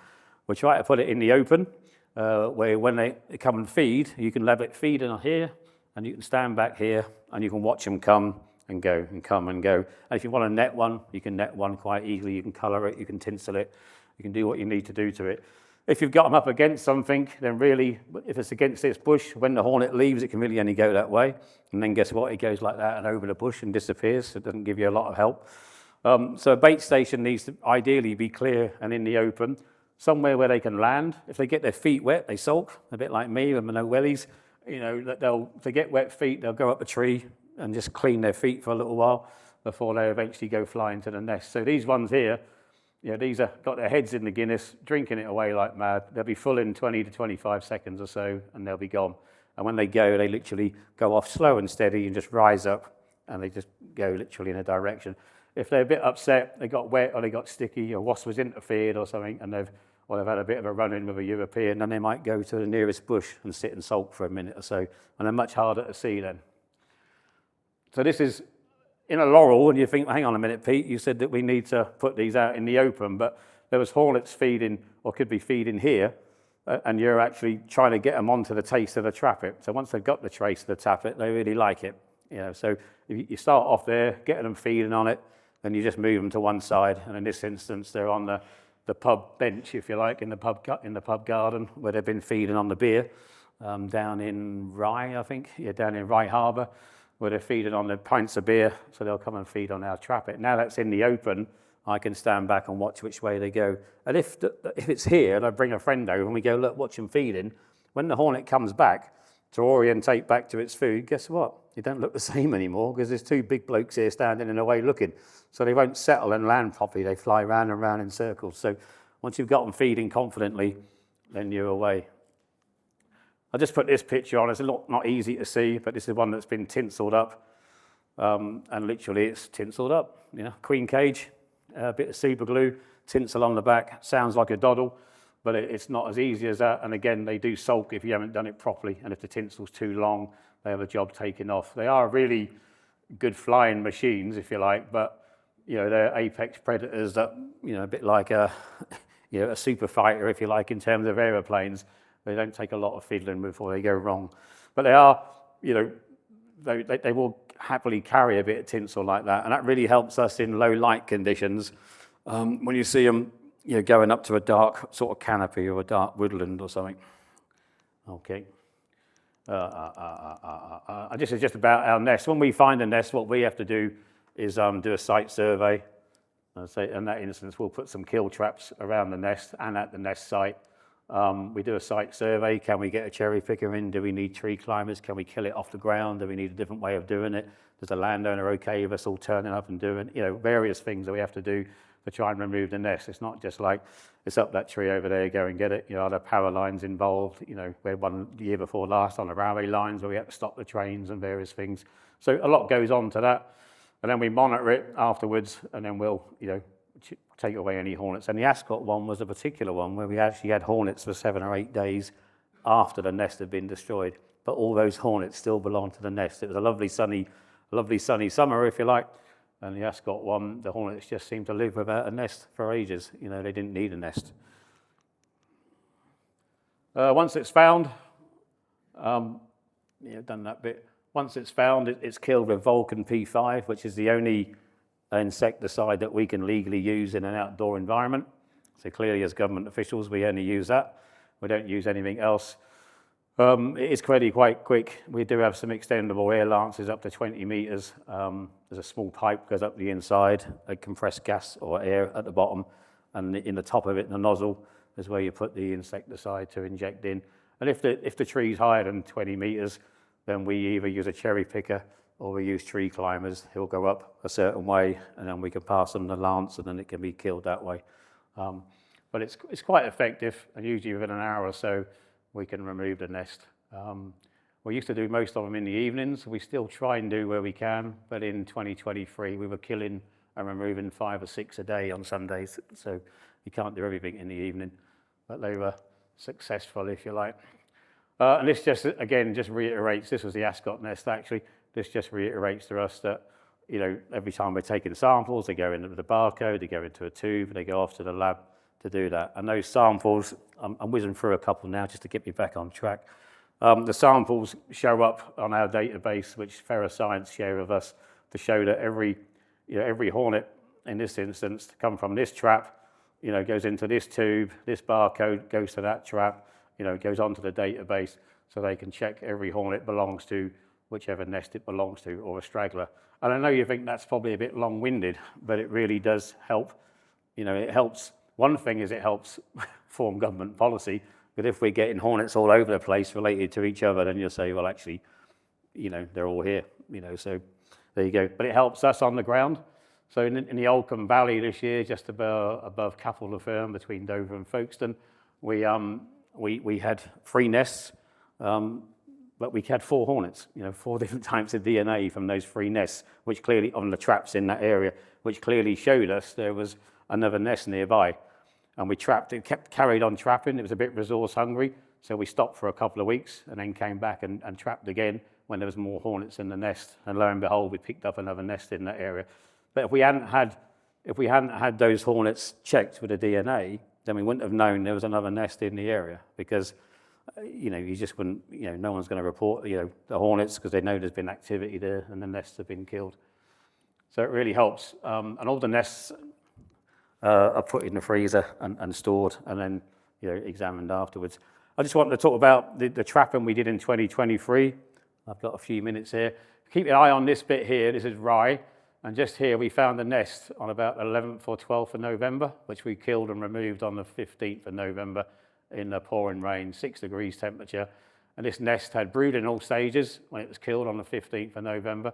We try to put it in the open. Where when they come and feed, you can let it feed in here, and you can stand back here, and you can watch them come and go, and come and go. And if you want to net one, you can net one quite easily. You can colour it, you can tinsel it, you can do what you need to do to it. If you've got them up against something, then really, if it's against this bush, when the hornet leaves, it can really only go that way. And then guess what? It goes like that and over the bush and disappears. So it doesn't give you a lot of help. So a bait station needs to ideally be clear and in the open, somewhere where they can land. If they get their feet wet, they sulk, a bit like me with no wellies. You know, if they get wet feet, they'll go up a tree and just clean their feet for a little while before they eventually go flying to the nest. So these ones here, you know, these are got their heads in the Guinness, drinking it away like mad. They'll be full in 20 to 25 seconds or so, and they'll be gone. And when they go, they literally go off slow and steady and just rise up, and they just go literally in a direction. If they're a bit upset, they got wet or they got sticky, or wasp was interfered or something, and they've had a bit of a run-in with a European, then they might go to the nearest bush and sit and sulk for a minute or so, and they're much harder to see then. So this is in a laurel, and you think, hang on a minute, Pete, you said that we need to put these out in the open, but there was hornets feeding, or could be feeding here, and you're actually trying to get them onto the taste of the tappet. So once they've got the trace of the tappet, they really like it. You know, so if you start off there, getting them feeding on it, then you just move them to one side, and in this instance, they're on the pub bench, if you like, in the pub garden where they've been feeding on the beer, down in Rye, I think, down in Rye Harbour, where they're feeding on the pints of beer, so they'll come and feed on our trappet. Now that's in the open, I can stand back and watch which way they go. And if it's here, and I bring a friend over and we go, look, watch them feeding, when the hornet comes back to orientate back to its food, guess what? They don't look the same anymore because there's two big blokes here standing in the way looking. So they won't settle and land properly. They fly round and round in circles. So once you've got them feeding confidently, then you're away. I just put this picture on. It's not easy to see, but this is one that's been tinseled up. And literally it's tinseled up. You know, queen cage, a bit of super glue, tinsel on the back. Sounds like a doddle, but it's not as easy as that. And again, they do sulk if you haven't done it properly. And if the tinsel's too long, they have a job taken off. They are really good flying machines, if you like, but you know, they're apex predators that, you know, a bit like a super fighter, if you like, in terms of aeroplanes. They don't take a lot of fiddling before they go wrong. But they are, you know, they will happily carry a bit of tinsel like that. And that really helps us in low light conditions. When you see them, you know, going up to a dark sort of canopy or a dark woodland or something. Okay. This is just about our nest. When we find a nest, what we have to do is do a site survey. So in that instance, we'll put some kill traps around the nest and at the nest site. We do a site survey. Can we get a cherry picker in? Do we need tree climbers? Can we kill it off the ground? Do we need a different way of doing it? Does the landowner okay with us all turning up and doing, you know, various things that we have to do to try and remove the nest? It's not just like, it's up that tree over there, go and get it. You know, are there power lines involved? You know, we had one the year before last on the railway lines where we had to stop the trains and various things. So a lot goes on to that. And then we monitor it afterwards, and then we'll, you know, take away any hornets. And the Ascot one was a particular one where we actually had hornets for 7 or 8 days after the nest had been destroyed. But all those hornets still belonged to the nest. It was a lovely sunny summer, if you like. And the Ascot one, the hornets just seemed to live without a nest for ages. You know, they didn't need a nest. Once it's found, done that bit. Once it's found, it's killed with Vulcan P5, which is the only insecticide that we can legally use in an outdoor environment. So clearly, as government officials, we only use that. We don't use anything else. It is quite quick. We do have some extendable air lances up to 20 meters. There's a small pipe goes up the inside, a compressed gas or air at the bottom, and in the top of it, the nozzle is where you put the insecticide to inject in. And if the tree's higher than 20 meters, then we either use a cherry picker or we use tree climbers. He'll go up a certain way, and then we can pass them the lance, and then it can be killed that way. But it's quite effective, and usually within an hour or so, we can remove the nest. We used to do most of them in the evenings. We still try and do where we can, but in 2023, we were killing and removing 5 or 6 a day on Sundays, so you can't do everything in the evening, but they were successful, if you like. And this just reiterates, this was the Ascot nest actually, this just reiterates to us that, you know, every time we're taking samples, they go into the barcode, they go into a tube, they go off to the lab to do that. And those samples, I'm whizzing through a couple now just to get me back on track. The samples show up on our database, which Ferroscience share with us, to show that every hornet, in this instance, to come from this trap, goes into this tube, this barcode goes to that trap, goes onto the database so they can check every hornet belongs to whichever nest it belongs to, or a straggler. And I know you think that's probably a bit long-winded, but it really does help. It helps. One thing is it helps form government policy, but if we're getting hornets all over the place related to each other, then you'll say, well, actually, they're all here, so there you go. But it helps us on the ground. So in the Oldcombe Valley this year, just above Capel Le Ferme, between Dover and Folkestone, we had 3 nests, but we had 4 hornets, 4 different types of DNA from those 3 nests, which clearly, on the traps in that area, which clearly showed us there was another nest nearby. And we trapped it, carried on trapping. It was a bit resource hungry, so we stopped for a couple of weeks and then came back and trapped again when there was more hornets in the nest. And lo and behold, we picked up another nest in that area. But if we hadn't had those hornets checked with the DNA, then we wouldn't have known there was another nest in the area, because you just wouldn't, no one's going to report the hornets because they know there's been activity there and the nests have been killed. So it really helps. And all the nests are put in the freezer and stored and then examined afterwards. I just wanted to talk about the trapping we did in 2023. I've got a few minutes here. Keep an eye on this bit here. This is rye. And just here we found a nest on about 11th or 12th of November, which we killed and removed on the 15th of November in the pouring rain, 6 degrees temperature. And this nest had brood in all stages when it was killed on the 15th of November.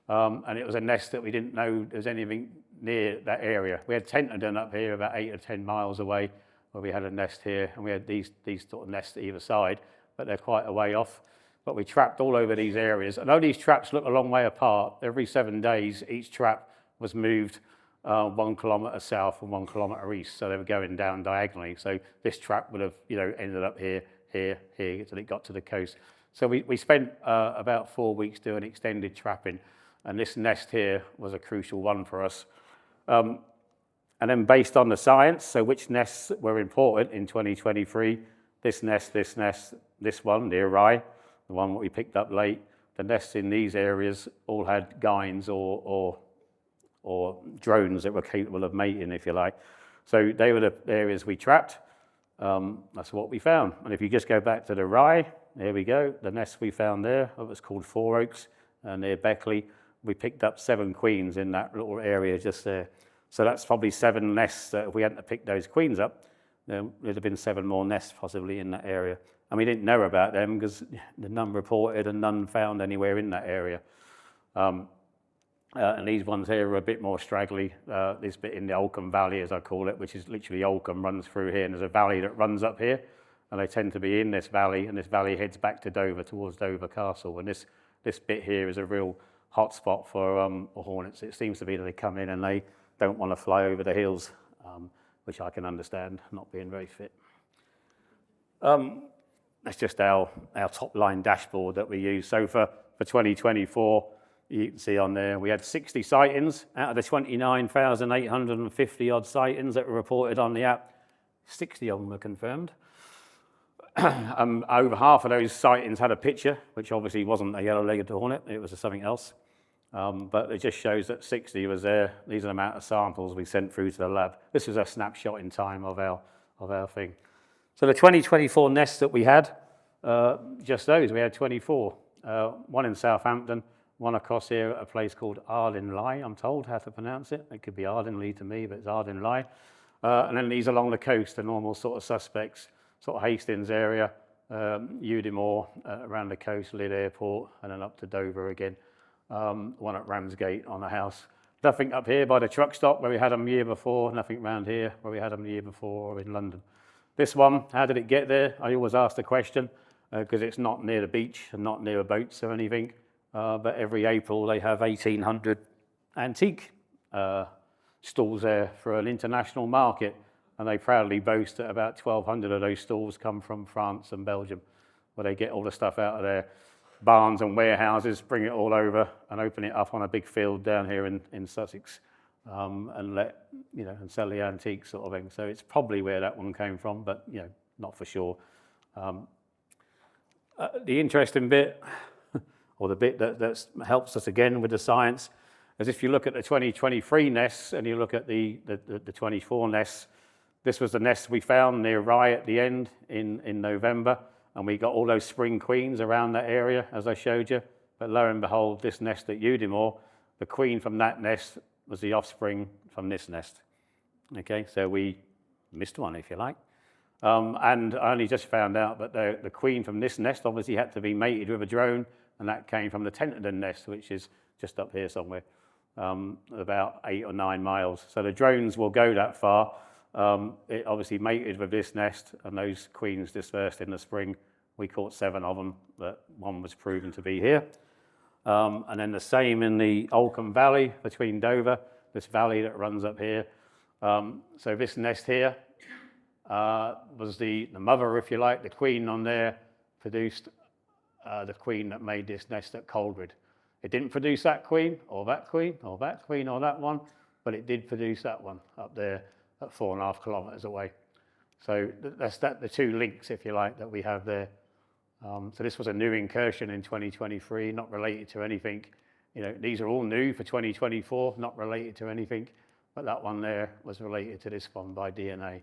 And it was a nest that we didn't know there was anything near that area. We had Tenterden up here about 8 or 10 miles away, where we had a nest here, and we had these sort of nests either side, but they're quite a way off. But we trapped all over these areas. And though these traps look a long way apart, every 7 days, each trap was moved 1 kilometre south and 1 kilometre east. So they were going down diagonally. So this trap would have, ended up here, here, here, until it got to the coast. So we spent about 4 weeks doing extended trapping. And this nest here was a crucial one for us. And then based on the science, so which nests were important in 2023, this nest, this one near Rye, the one that we picked up late, the nests in these areas all had gines or drones that were capable of mating, if you like. So they were the areas we trapped. That's what we found. And if you just go back to the Rye, there we go, the nest we found there, it was called Four Oaks, near Beckley. We picked up 7 queens in that little area just there. So that's probably 7 nests that if we hadn't picked those queens up, there'd have been 7 more nests possibly in that area. And we didn't know about them because none reported and none found anywhere in that area. And these ones here are a bit more straggly. This bit in the Oldcombe Valley, as I call it, which is literally Oldcombe runs through here, and there's a valley that runs up here, and they tend to be in this valley, and this valley heads back to Dover, towards Dover Castle. And this bit here is a real hot spot for hornets. It seems to be that they come in and they don't want to fly over the hills, which I can understand, not being very fit. That's just our top line dashboard that we use. So for 2024, you can see on there, we had 60 sightings out of the 29,850 odd sightings that were reported on the app. 60 of them were confirmed. Over half of those sightings had a picture, which obviously wasn't a yellow-legged hornet, it was something else. But it just shows that 60 was there. These are the amount of samples we sent through to the lab. This was a snapshot in time of our thing. So the 2024 nests that we had, just those, we had 24. One in Southampton, one across here at a place called Ardinley, I'm told how to pronounce it. It could be Ardinley to me, but it's Ardinley. And then these along the coast, the normal sort of suspects, sort of Hastings area, Udimore, around the coast, Lydd Airport, and then up to Dover again. One at Ramsgate on a house. Nothing up here by the truck stop where we had them the year before, nothing around here where we had them the year before or in London. This one, how did it get there? I always ask the question because it's not near the beach and not near boats or anything. But every April they have 1,800 antique stalls there for an international market. And they proudly boast that about 1,200 of those stalls come from France and Belgium, where they get all the stuff out of their barns and warehouses, bring it all over and open it up on a big field down here in Sussex. And let, and sell the antiques sort of thing. So it's probably where that one came from, but, not for sure. The interesting bit, or the bit that helps us again with the science, is if you look at the 2023 nests and you look at the 24 nests, This was the nest we found near Rye at the end in November, and we got all those spring queens around that area, as I showed you. But lo and behold, this nest at Udimore, the queen from that nest was the offspring from this nest. Okay, so we missed one, if you like. And I only just found out that the queen from this nest obviously had to be mated with a drone, and that came from the Tenterden nest, which is just up here somewhere, about 8 or 9 miles. So the drones will go that far. It obviously mated with this nest, and those queens dispersed in the spring. We caught 7 of them, but 1 was proven to be here. And then the same in the Oldcombe Valley between Dover, this valley that runs up here. So this nest here was the mother, if you like. The queen on there produced the queen that made this nest at Coldwood. It didn't produce that queen, or that queen, or that queen, or that one, but it did produce that one up there at 4.5 kilometres away. So that's the 2 links, if you like, that we have there. So this was a new incursion in 2023, not related to anything. You know, these are all new for 2024, not related to anything, but that one there was related to this one by DNA.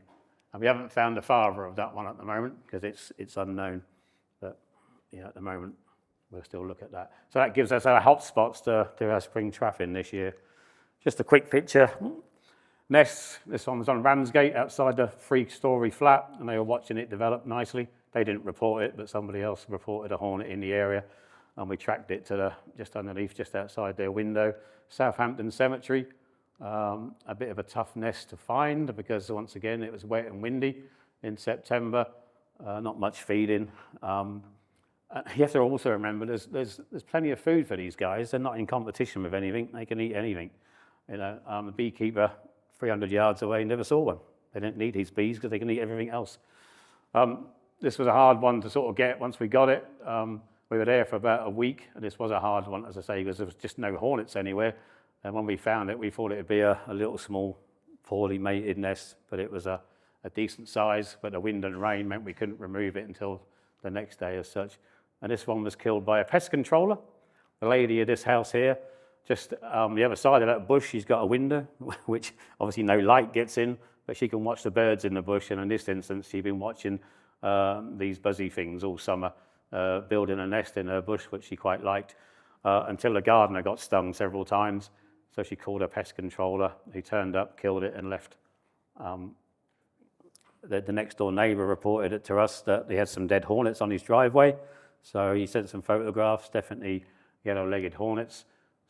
And we haven't found the father of that one at the moment because it's unknown. But yeah, at the moment, we'll still look at that. So that gives us our hotspots to do our spring trapping this year. Just a quick picture. Nests, this one was on Ramsgate outside the 3-story flat, and they were watching it develop nicely. They didn't report it, but somebody else reported a hornet in the area, and we tracked it to just underneath, just outside their window. Southampton Cemetery, a bit of a tough nest to find because once again, it was wet and windy in September, not much feeding. You have to also remember there's plenty of food for these guys. They're not in competition with anything. They can eat anything. You know, a beekeeper 300 yards away never saw one. They didn't need his bees because they can eat everything else. This was a hard one to sort of get once we got it. We were there for about a week, and this was a hard one, as I say, because there was just no hornets anywhere. And when we found it, we thought it would be a little small, poorly mated nest, but it was a decent size, but the wind and rain meant we couldn't remove it until the next day as such. And this one was killed by a pest controller. The lady of this house here, just the other side of that bush, she's got a window, which obviously no light gets in, but she can watch the birds in the bush. And in this instance, she'd been watching these buzzy things all summer, building a nest in her bush, which she quite liked, until the gardener got stung several times. So she called a pest controller, who turned up, killed it, and left. The next door neighbour reported it to us that they had some dead hornets on his driveway. So he sent some photographs, definitely yellow-legged hornets.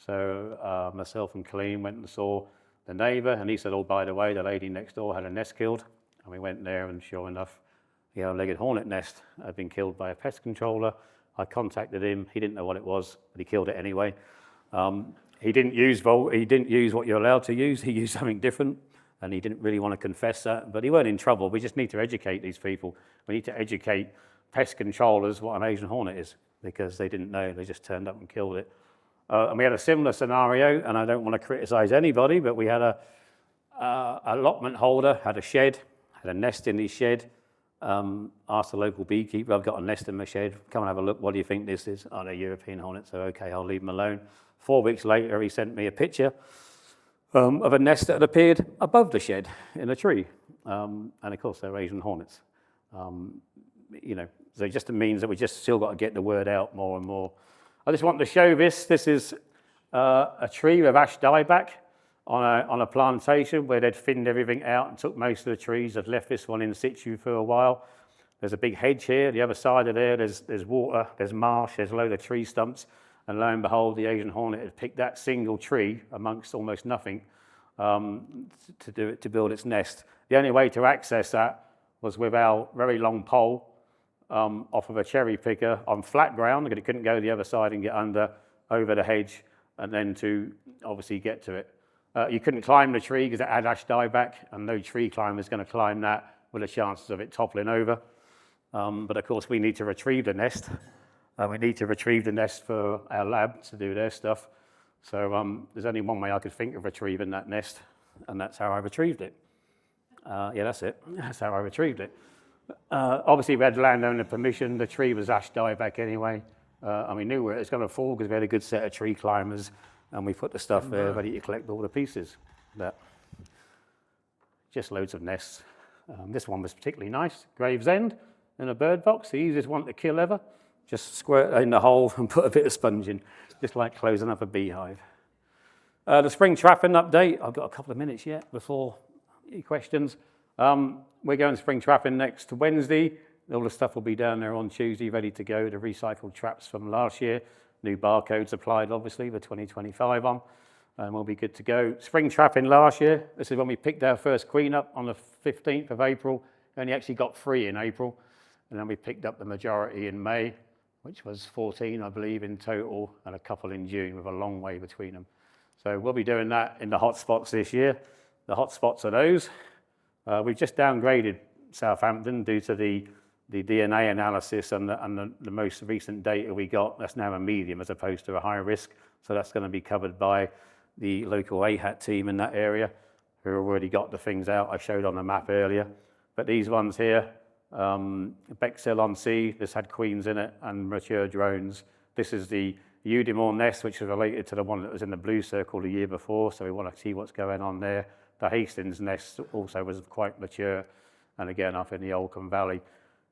So myself and Colleen went and saw the neighbour, and he said, oh, by the way, the lady next door had a nest killed. And we went there, and sure enough, the yellow-legged hornet nest had been killed by a pest controller. I contacted him. He didn't know what it was, but he killed it anyway. He didn't use what you're allowed to use. He used something different, and he didn't really want to confess that. But he weren't in trouble. We just need to educate these people. We need to educate pest controllers what an Asian hornet is, because they didn't know. They just turned up and killed it. And we had a similar scenario, and I don't want to criticize anybody, but we had a allotment holder, had a shed, had a nest in his shed. Asked the local beekeeper, I've got a nest in my shed, come and have a look, what do you think this is? Oh, they're European hornets, so okay, I'll leave them alone. 4 weeks later, he sent me a picture of a nest that had appeared above the shed in a tree. And of course, they're Asian hornets. So it just means that we just still got to get the word out more and more. I just want to show this. This is a tree with ash dieback on a plantation where they'd thinned everything out and took most of the trees. They'd left this one in situ for a while. There's a big hedge here. The other side of there, there's water, there's marsh, there's a load of tree stumps. And lo and behold, the Asian hornet had picked that single tree amongst almost nothing to build its nest. The only way to access that was with our very long pole off of a cherry picker on flat ground, because it couldn't go the other side and get over the hedge, and then to obviously get to it. You couldn't climb the tree because it had ash dieback, and no tree climber is going to climb that with the chances of it toppling over. But of course, we need to retrieve the nest. We need to retrieve the nest for our lab to do their stuff. So there's only one way I could think of retrieving that nest, and that's how I retrieved it. Yeah, that's it. That's how I retrieved it. Obviously, we had landowner permission. The tree was ash dieback anyway. And we knew where it was going to fall because we had a good set of tree climbers, and we put the stuff there ready to collect all the pieces. But just loads of nests. This one was particularly nice, Gravesend in a bird box, the easiest one to kill ever. Just squirt it in the hole and put a bit of sponge in, just like closing up a beehive. The spring trapping update, I've got a couple of minutes yet before any questions. We're going spring trapping next Wednesday. All the stuff will be down there on Tuesday, ready to go. The recycled traps from last year, new barcodes applied, obviously, the 2025 on, and we'll be good to go. Spring trapping last year, this is when we picked our first queen up on the 15th of April. Only actually got 3 in April, and then we picked up the majority in May, which was 14, I believe, in total, and a couple in June with a long way between them. So we'll be doing that in the hotspots this year. The hotspots are those. We've just downgraded Southampton due to the DNA analysis and the most recent data we got. That's now a medium as opposed to a high risk. So that's going to be covered by the local AHAT team in that area, who already got the things out I showed on the map earlier. But these ones here, Bexhill on Sea, this had queens in it and mature drones. This is the Udimore nest, which is related to the one that was in the blue circle the year before, so we want to see what's going on there. The Hastings nest also was quite mature, and again up in the Oldcombe Valley.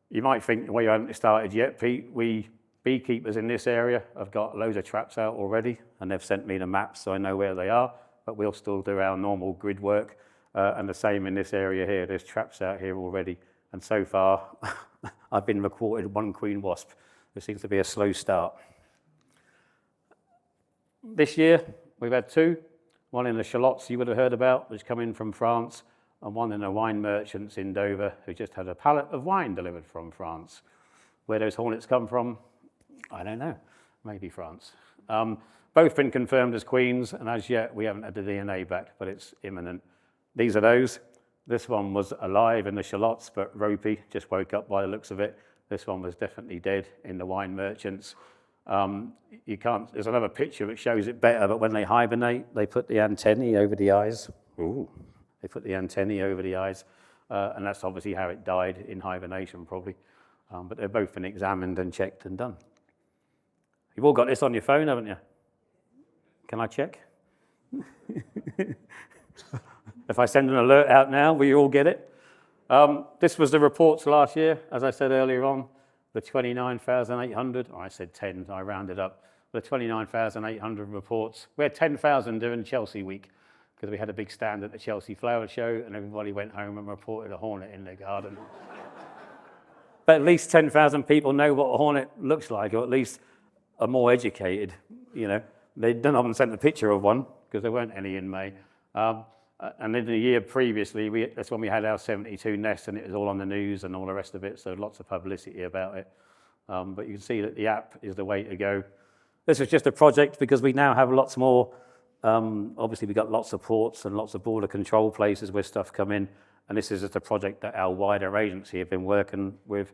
You might think, well, you haven't started yet, Pete. We beekeepers in this area have got loads of traps out already, and they've sent me the maps so I know where they are, but we'll still do our normal grid work, and the same in this area here. There's traps out here already, and so far I've been reported 1 queen wasp. There seems to be a slow start. This year, we've had 2, one in the shallots you would have heard about, which come in from France, and one in the wine merchants in Dover, who just had a pallet of wine delivered from France. Where those hornets come from, I don't know, maybe France. Both been confirmed as queens, and as yet, we haven't had the DNA back, but it's imminent. These are those. This one was alive in the shallots, but ropey, just woke up by the looks of it. This one was definitely dead in the wine merchants. You can't, there's another picture that shows it better, but when they hibernate, they put the antennae over the eyes. Ooh, they put the antennae over the eyes, and that's obviously how it died in hibernation, probably. But they've both been examined and checked and done. You've all got this on your phone, haven't you? Can I check? If I send an alert out now, will you all get it? This was the reports last year, as I said earlier on. The 29,800, or I said 10, I rounded up. The 29,800 reports. We had 10,000 during Chelsea week because we had a big stand at the Chelsea Flower Show and everybody went home and reported a hornet in their garden. But at least 10,000 people know what a hornet looks like, or at least are more educated. You know, they don't often send a picture of one because there weren't any in May. And in the year previously, that's when we had our 72 nests and it was all on the news and all the rest of it, so lots of publicity about it. But you can see that the app is the way to go. This is just a project because we now have lots more, obviously we've got lots of ports and lots of border control places where stuff come in, and this is just a project that our wider agency have been working with.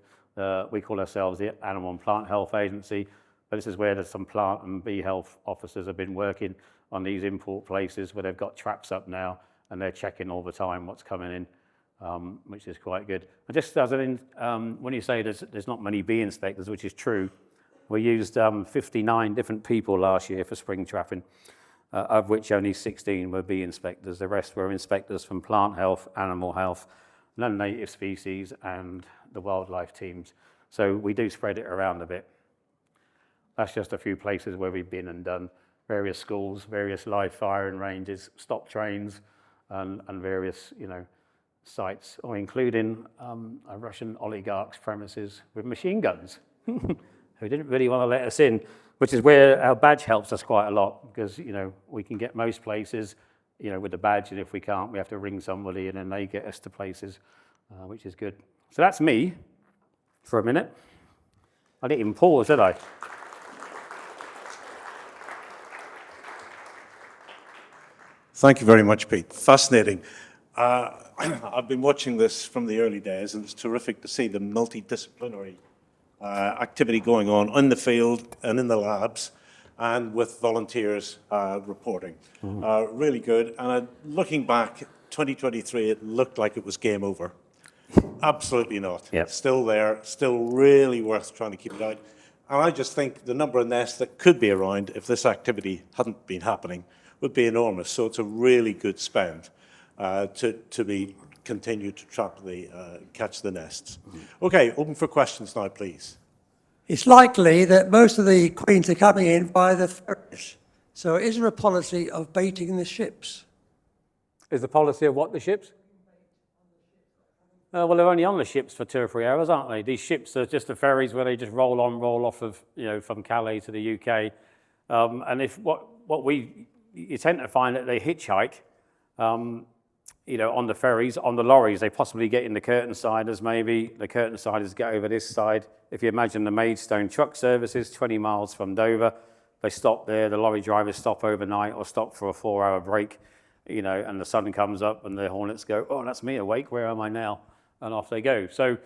We call ourselves the Animal and Plant Health Agency, but this is where there's some plant and bee health officers have been working on these import places where they've got traps up now, and they're checking all the time what's coming in, which is quite good. And just as when you say there's not many bee inspectors, which is true, we used 59 different people last year for spring trapping, of which only 16 were bee inspectors. The rest were inspectors from plant health, animal health, non-native species, and the wildlife teams. So we do spread it around a bit. That's just a few places where we've been and done various schools, various live firing ranges, stop trains, and various, sites, or including a Russian oligarch's premises with machine guns, who didn't really want to let us in, which is where our badge helps us quite a lot, because, we can get most places, with the badge, and if we can't, we have to ring somebody, and then they get us to places, which is good. So that's me for a minute. I didn't even pause, did I? Thank you very much, Pete. Fascinating. I've been watching this from the early days, and it's terrific to see the multidisciplinary activity going on in the field and in the labs, and with volunteers reporting. Really good. And looking back, 2023, it looked like it was game over. Absolutely not. Yep. Still there, still really worth trying to keep it out. And I just think the number of nests that could be around if this activity hadn't been happening would be enormous. So it's a really good spend to be continue to catch the nests. Okay, open for questions now, please. It's likely that most of the queens are coming in by the ferries. So is there a policy of baiting the ships? Is the policy of what, the ships? Well, they're only on the ships for 2 or 3 hours, aren't they? These ships are just the ferries where they just roll on, roll off of, from Calais to the UK. And if you tend to find that they hitchhike, on the ferries, on the lorries, they possibly get in the curtain-siders maybe. The curtain-siders get over this side. If you imagine the Maidstone truck services, 20 miles from Dover, they stop there, the lorry drivers stop overnight or stop for a 4-hour break, and the sun comes up and the Hornets go, oh, that's me awake, where am I now? And off they go. So,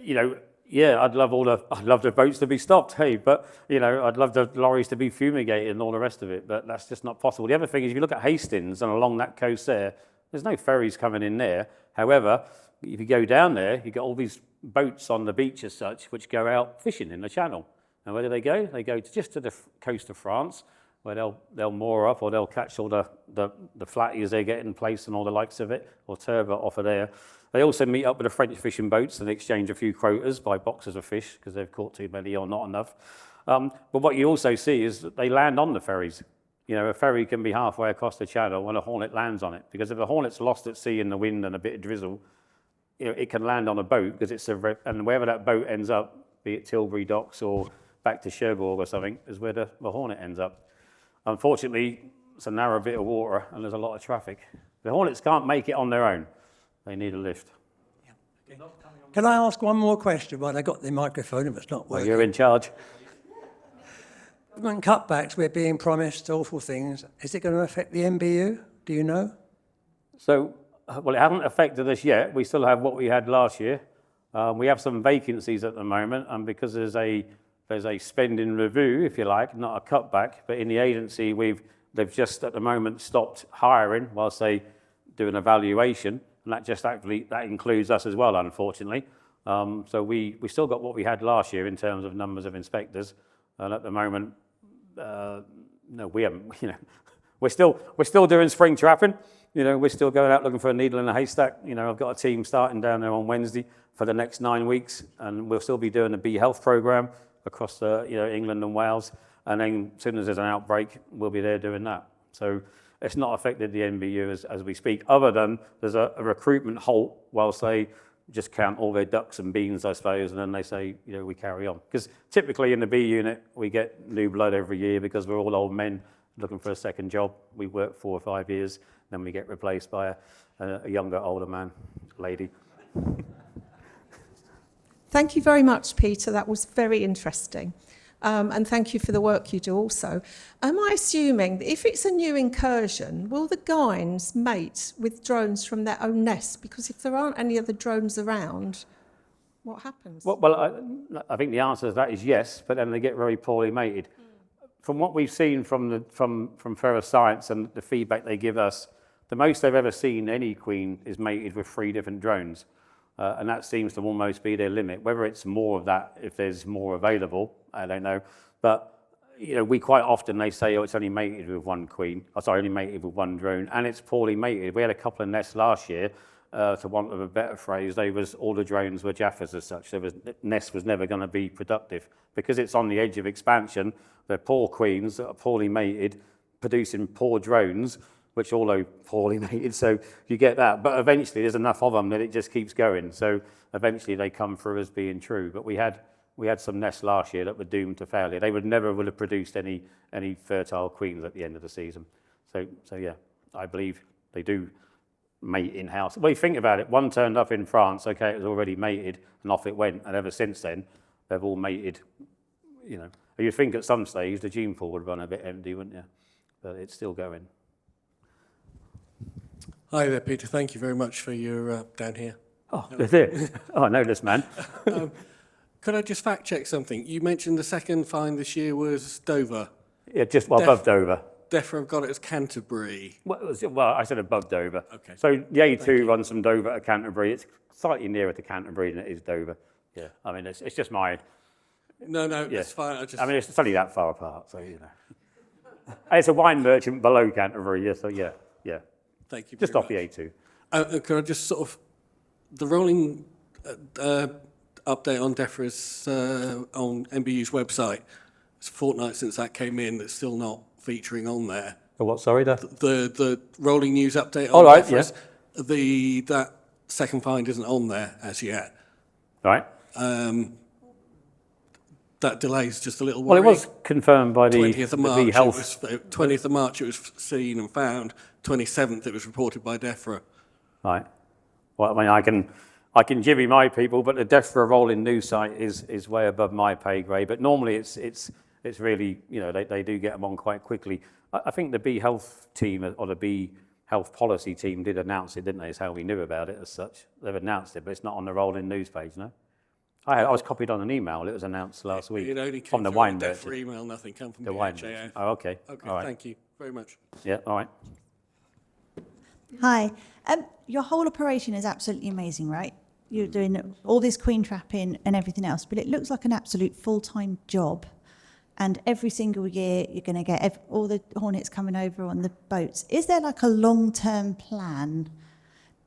yeah, I'd love the boats to be stopped, hey, but, I'd love the lorries to be fumigated and all the rest of it, but that's just not possible. The other thing is, if you look at Hastings and along that coast there's no ferries coming in there. However, if you go down there, you get all these boats on the beach as such, which go out fishing in the channel. And where do they go? They go just to the coast of France, where they'll moor up, or they'll catch all the flatties they get in place and all the likes of it, or turbot off of there. They also meet up with the French fishing boats and exchange a few quotas, buy boxes of fish because they've caught too many or not enough. But what you also see is that they land on the ferries. A ferry can be halfway across the channel when a Hornet lands on it, because if a Hornet's lost at sea in the wind and a bit of drizzle, it can land on a boat, because and wherever that boat ends up, be it Tilbury Docks or back to Cherbourg or something, is where the Hornet ends up. Unfortunately, it's a narrow bit of water and there's a lot of traffic. The Hornets can't make it on their own. They need a lift. Yeah. Okay. Can I ask one more question while I got the microphone if it's not working? Well, you're in charge. Government cutbacks, we're being promised awful things. Is it going to affect the NBU? Do you know? So, well, it hasn't affected us yet. We still have what we had last year. We have some vacancies at the moment, and because there's a spending review, if you like, not a cutback, but in the agency they've just at the moment stopped hiring whilst they do an evaluation, and that includes us as well, unfortunately. So we still got what we had last year in terms of numbers of inspectors, and at the moment, no, we haven't. We're still doing spring trapping. We're still going out looking for a needle in a haystack. I've got a team starting down there on Wednesday for the next 9 weeks, and we'll still be doing a bee health program across England and Wales. And then as soon as there's an outbreak, we'll be there doing that. So it's not affected the NBU as we speak, other than there's a recruitment halt whilst they just count all their ducks and beans, I suppose, and then they say, we carry on. Because typically in the bee unit, we get new blood every year because we're all old men looking for a second job. We work 4 or 5 years, then we get replaced by a younger, older man, lady. Thank you very much, Peter. That was very interesting. And thank you for the work you do also. Am I assuming that if it's a new incursion, will the gynns mate with drones from their own nest? Because if there aren't any other drones around, what happens? Well, I think the answer to that is yes, but then they get very poorly mated. From what we've seen from Further Science and the feedback they give us, the most they've ever seen any queen is mated with 3 different drones. And that seems to almost be their limit. Whether it's more of that, if there's more available, I don't know. But, we quite often, they say, it's only mated with 1 queen. Only mated with 1 drone, and it's poorly mated. We had a couple of nests last year, to want of a better phrase, all the drones were Jaffas as such. The nest was never going to be productive. Because it's on the edge of expansion, they're poor queens that are poorly mated, producing poor drones, which although poorly mated, so you get that. But eventually there's enough of them that it just keeps going. So eventually they come through as being true. But we had some nests last year that were doomed to failure. They would have produced any fertile queens at the end of the season. So yeah, I believe they do mate in-house. Well, you think about it, one turned up in France, okay, it was already mated, and off it went. And ever since then, they've all mated, You'd think at some stage the gene pool would run a bit empty, wouldn't you? But it's still going. Hi there, Peter. Thank you very much for your down here. Oh, that's it. Oh, I know this man. Could I just fact check something? You mentioned the second find this year was Dover. Yeah, just above Dover. DEFRA have got it as Canterbury. Well, I said above Dover. Okay. So the A2 runs from Dover to Canterbury. It's slightly nearer to Canterbury than it is Dover. Yeah, I mean, it's just my... No, yeah. it's fine. It's only that far apart, so, And it's a wine merchant below Canterbury, yeah, so yeah. Thank you very Just off much. the A2. Could I just sort of the rolling update on DEFRA's on NBU's website, it's a fortnight since that came in, it's still not featuring on there. Oh, what, sorry? The rolling news update on All right, DEFRA's, that second find isn't on there as yet. Right. That delay's just a little Well, worrying. it was confirmed by the 20th of March, Bee Health. 20th of March it was seen and found. 27th it was reported by DEFRA. Right. Well, I mean, I can jivvy my people, but the DEFRA rolling news site is way above my pay grade. But normally it's really, you know, they do get them on quite quickly. I think the Bee Health team or the Bee Health policy team did announce it, didn't they? It's how we knew about it as such. They've announced it, but it's not on the rolling news page, no? I was copied on an email. It was announced last week It only from came the through wine on merchant. DEFRA email, nothing come from The the wine HAF. merchant. Oh, okay. Okay, All right. thank you very much. Yeah, all right. Hi. Your whole operation is absolutely amazing, right? You're doing all this queen trapping and everything else, but it looks like an absolute full-time job. And every single year, you're going to get all the hornets coming over on the boats. Is there like a long-term plan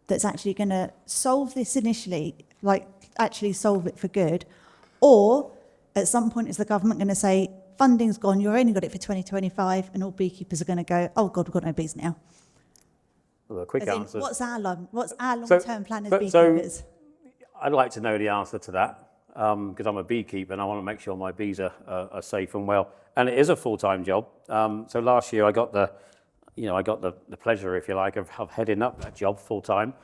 that's actually going to solve this initially, like actually solve it for good? Or at some point, is the government going to say, funding's gone, you've only got it for 2025, and all beekeepers are going to go, oh God, we've got no bees now? Well, the quick As in, answer. what's our long-term plan as beekeepers? So I'd like to know the answer to that because I'm a beekeeper and I want to make sure my bees are safe and well. And it is a full-time job. So last year I got the pleasure, if you like, of heading up that job full-time.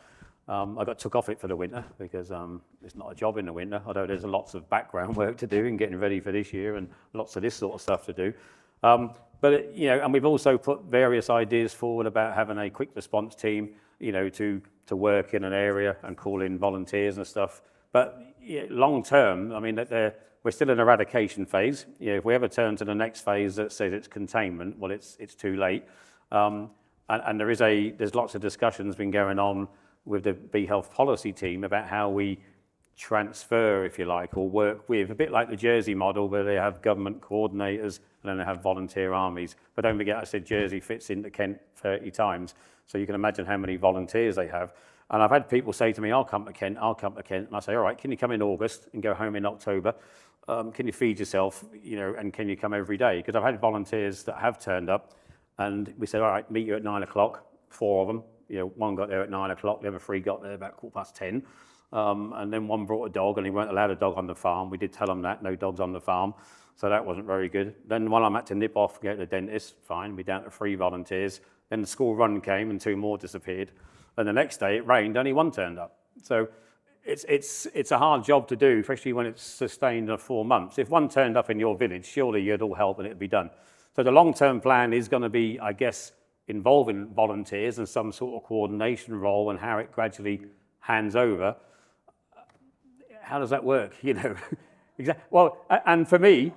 I got took off it for the winter because it's not a job in the winter, although there's lots of background work to do and getting ready for this year and lots of this sort of stuff to do. And we've also put various ideas forward about having a quick response team, to work in an area and call in volunteers and stuff. But long term, I mean, we're still in eradication phase. If we ever turn to the next phase that says it's containment, well, it's too late. And there's lots of discussions been going on with the Bee Health policy team about how we transfer, if you like, or work with, a bit like the Jersey model where they have government coordinators and then they have volunteer armies. But don't forget, I said Jersey fits into Kent 30 times. So you can imagine how many volunteers they have. And I've had people say to me, I'll come to Kent. And I say, all right, can you come in August and go home in October? Can you feed yourself, and can you come every day? Because I've had volunteers that have turned up and we said, all right, meet you at 9 o'clock, 4 of them. One got there at 9 o'clock, the other 3 got there about 10:15. And then one brought a dog and he weren't allowed a dog on the farm. We did tell them that, no dogs on the farm. So that wasn't very good. Then one I'm had to nip off, go to the dentist, fine. We're down to 3 volunteers. Then the school run came and 2 more disappeared. And the next day it rained, only 1 turned up. So it's a hard job to do, especially when it's sustained for 4 months. If 1 turned up in your village, surely you'd all help and it'd be done. So the long-term plan is going to be, I guess, involving volunteers and some sort of coordination role and how it gradually hands over. How does that work? Exactly. Well, and for me,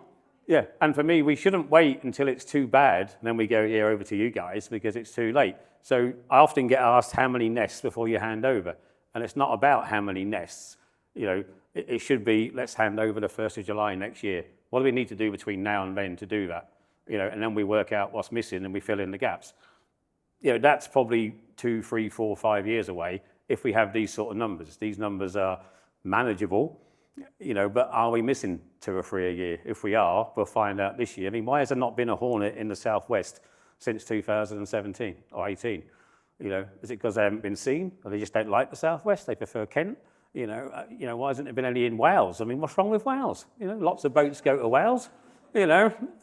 we shouldn't wait until it's too bad, and then we go, over to you guys because it's too late. So I often get asked how many nests before you hand over, and it's not about how many nests. It should be, let's hand over the 1st of July next year. What do we need to do between now and then to do that? And then we work out what's missing and we fill in the gaps. That's probably 2, 3, 4, 5 years away if we have these sort of numbers. These numbers are manageable, but are we missing 2 or 3 a year? If we are, we'll find out this year. I mean, why has there not been a hornet in the southwest since 2017 or 18? Is it because they haven't been seen, or they just don't like the southwest? They prefer Kent. Why hasn't there been any in Wales? I mean, what's wrong with Wales? Lots of boats go to Wales.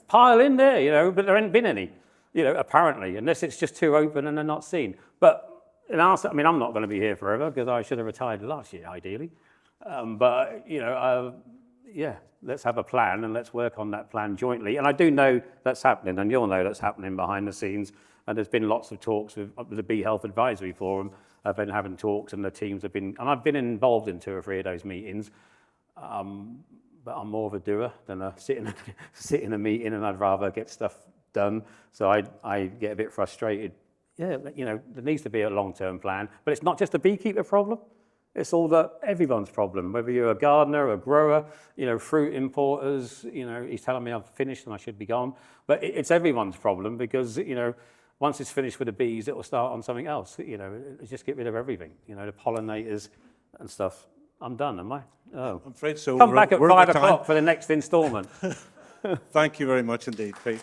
Pile in there. But there ain't been any. Apparently, unless it's just too open and they're not seen. But in answer, I'm not going to be here forever because I should have retired last year, ideally. Let's have a plan and let's work on that plan jointly. And I do know that's happening, and you'll know that's happening behind the scenes. And there's been lots of talks with the Bee Health Advisory Forum. I've been having talks, and the teams have been, and I've been involved in 2 or 3 of those meetings. But I'm more of a doer than a sit in a meeting, and I'd rather get stuff done. So I get a bit frustrated. There needs to be a long-term plan, but it's not just a beekeeper problem. It's everyone's problem, whether you're a gardener, a grower, fruit importers, he's telling me I've finished and I should be gone. But it's everyone's problem because, once it's finished with the bees, it will start on something else. Just get rid of everything. The pollinators, and stuff. I'm done, am I? Oh. I'm afraid so. Come back at We're 5 out of time. o'clock for the next instalment. Thank you very much indeed, Pete.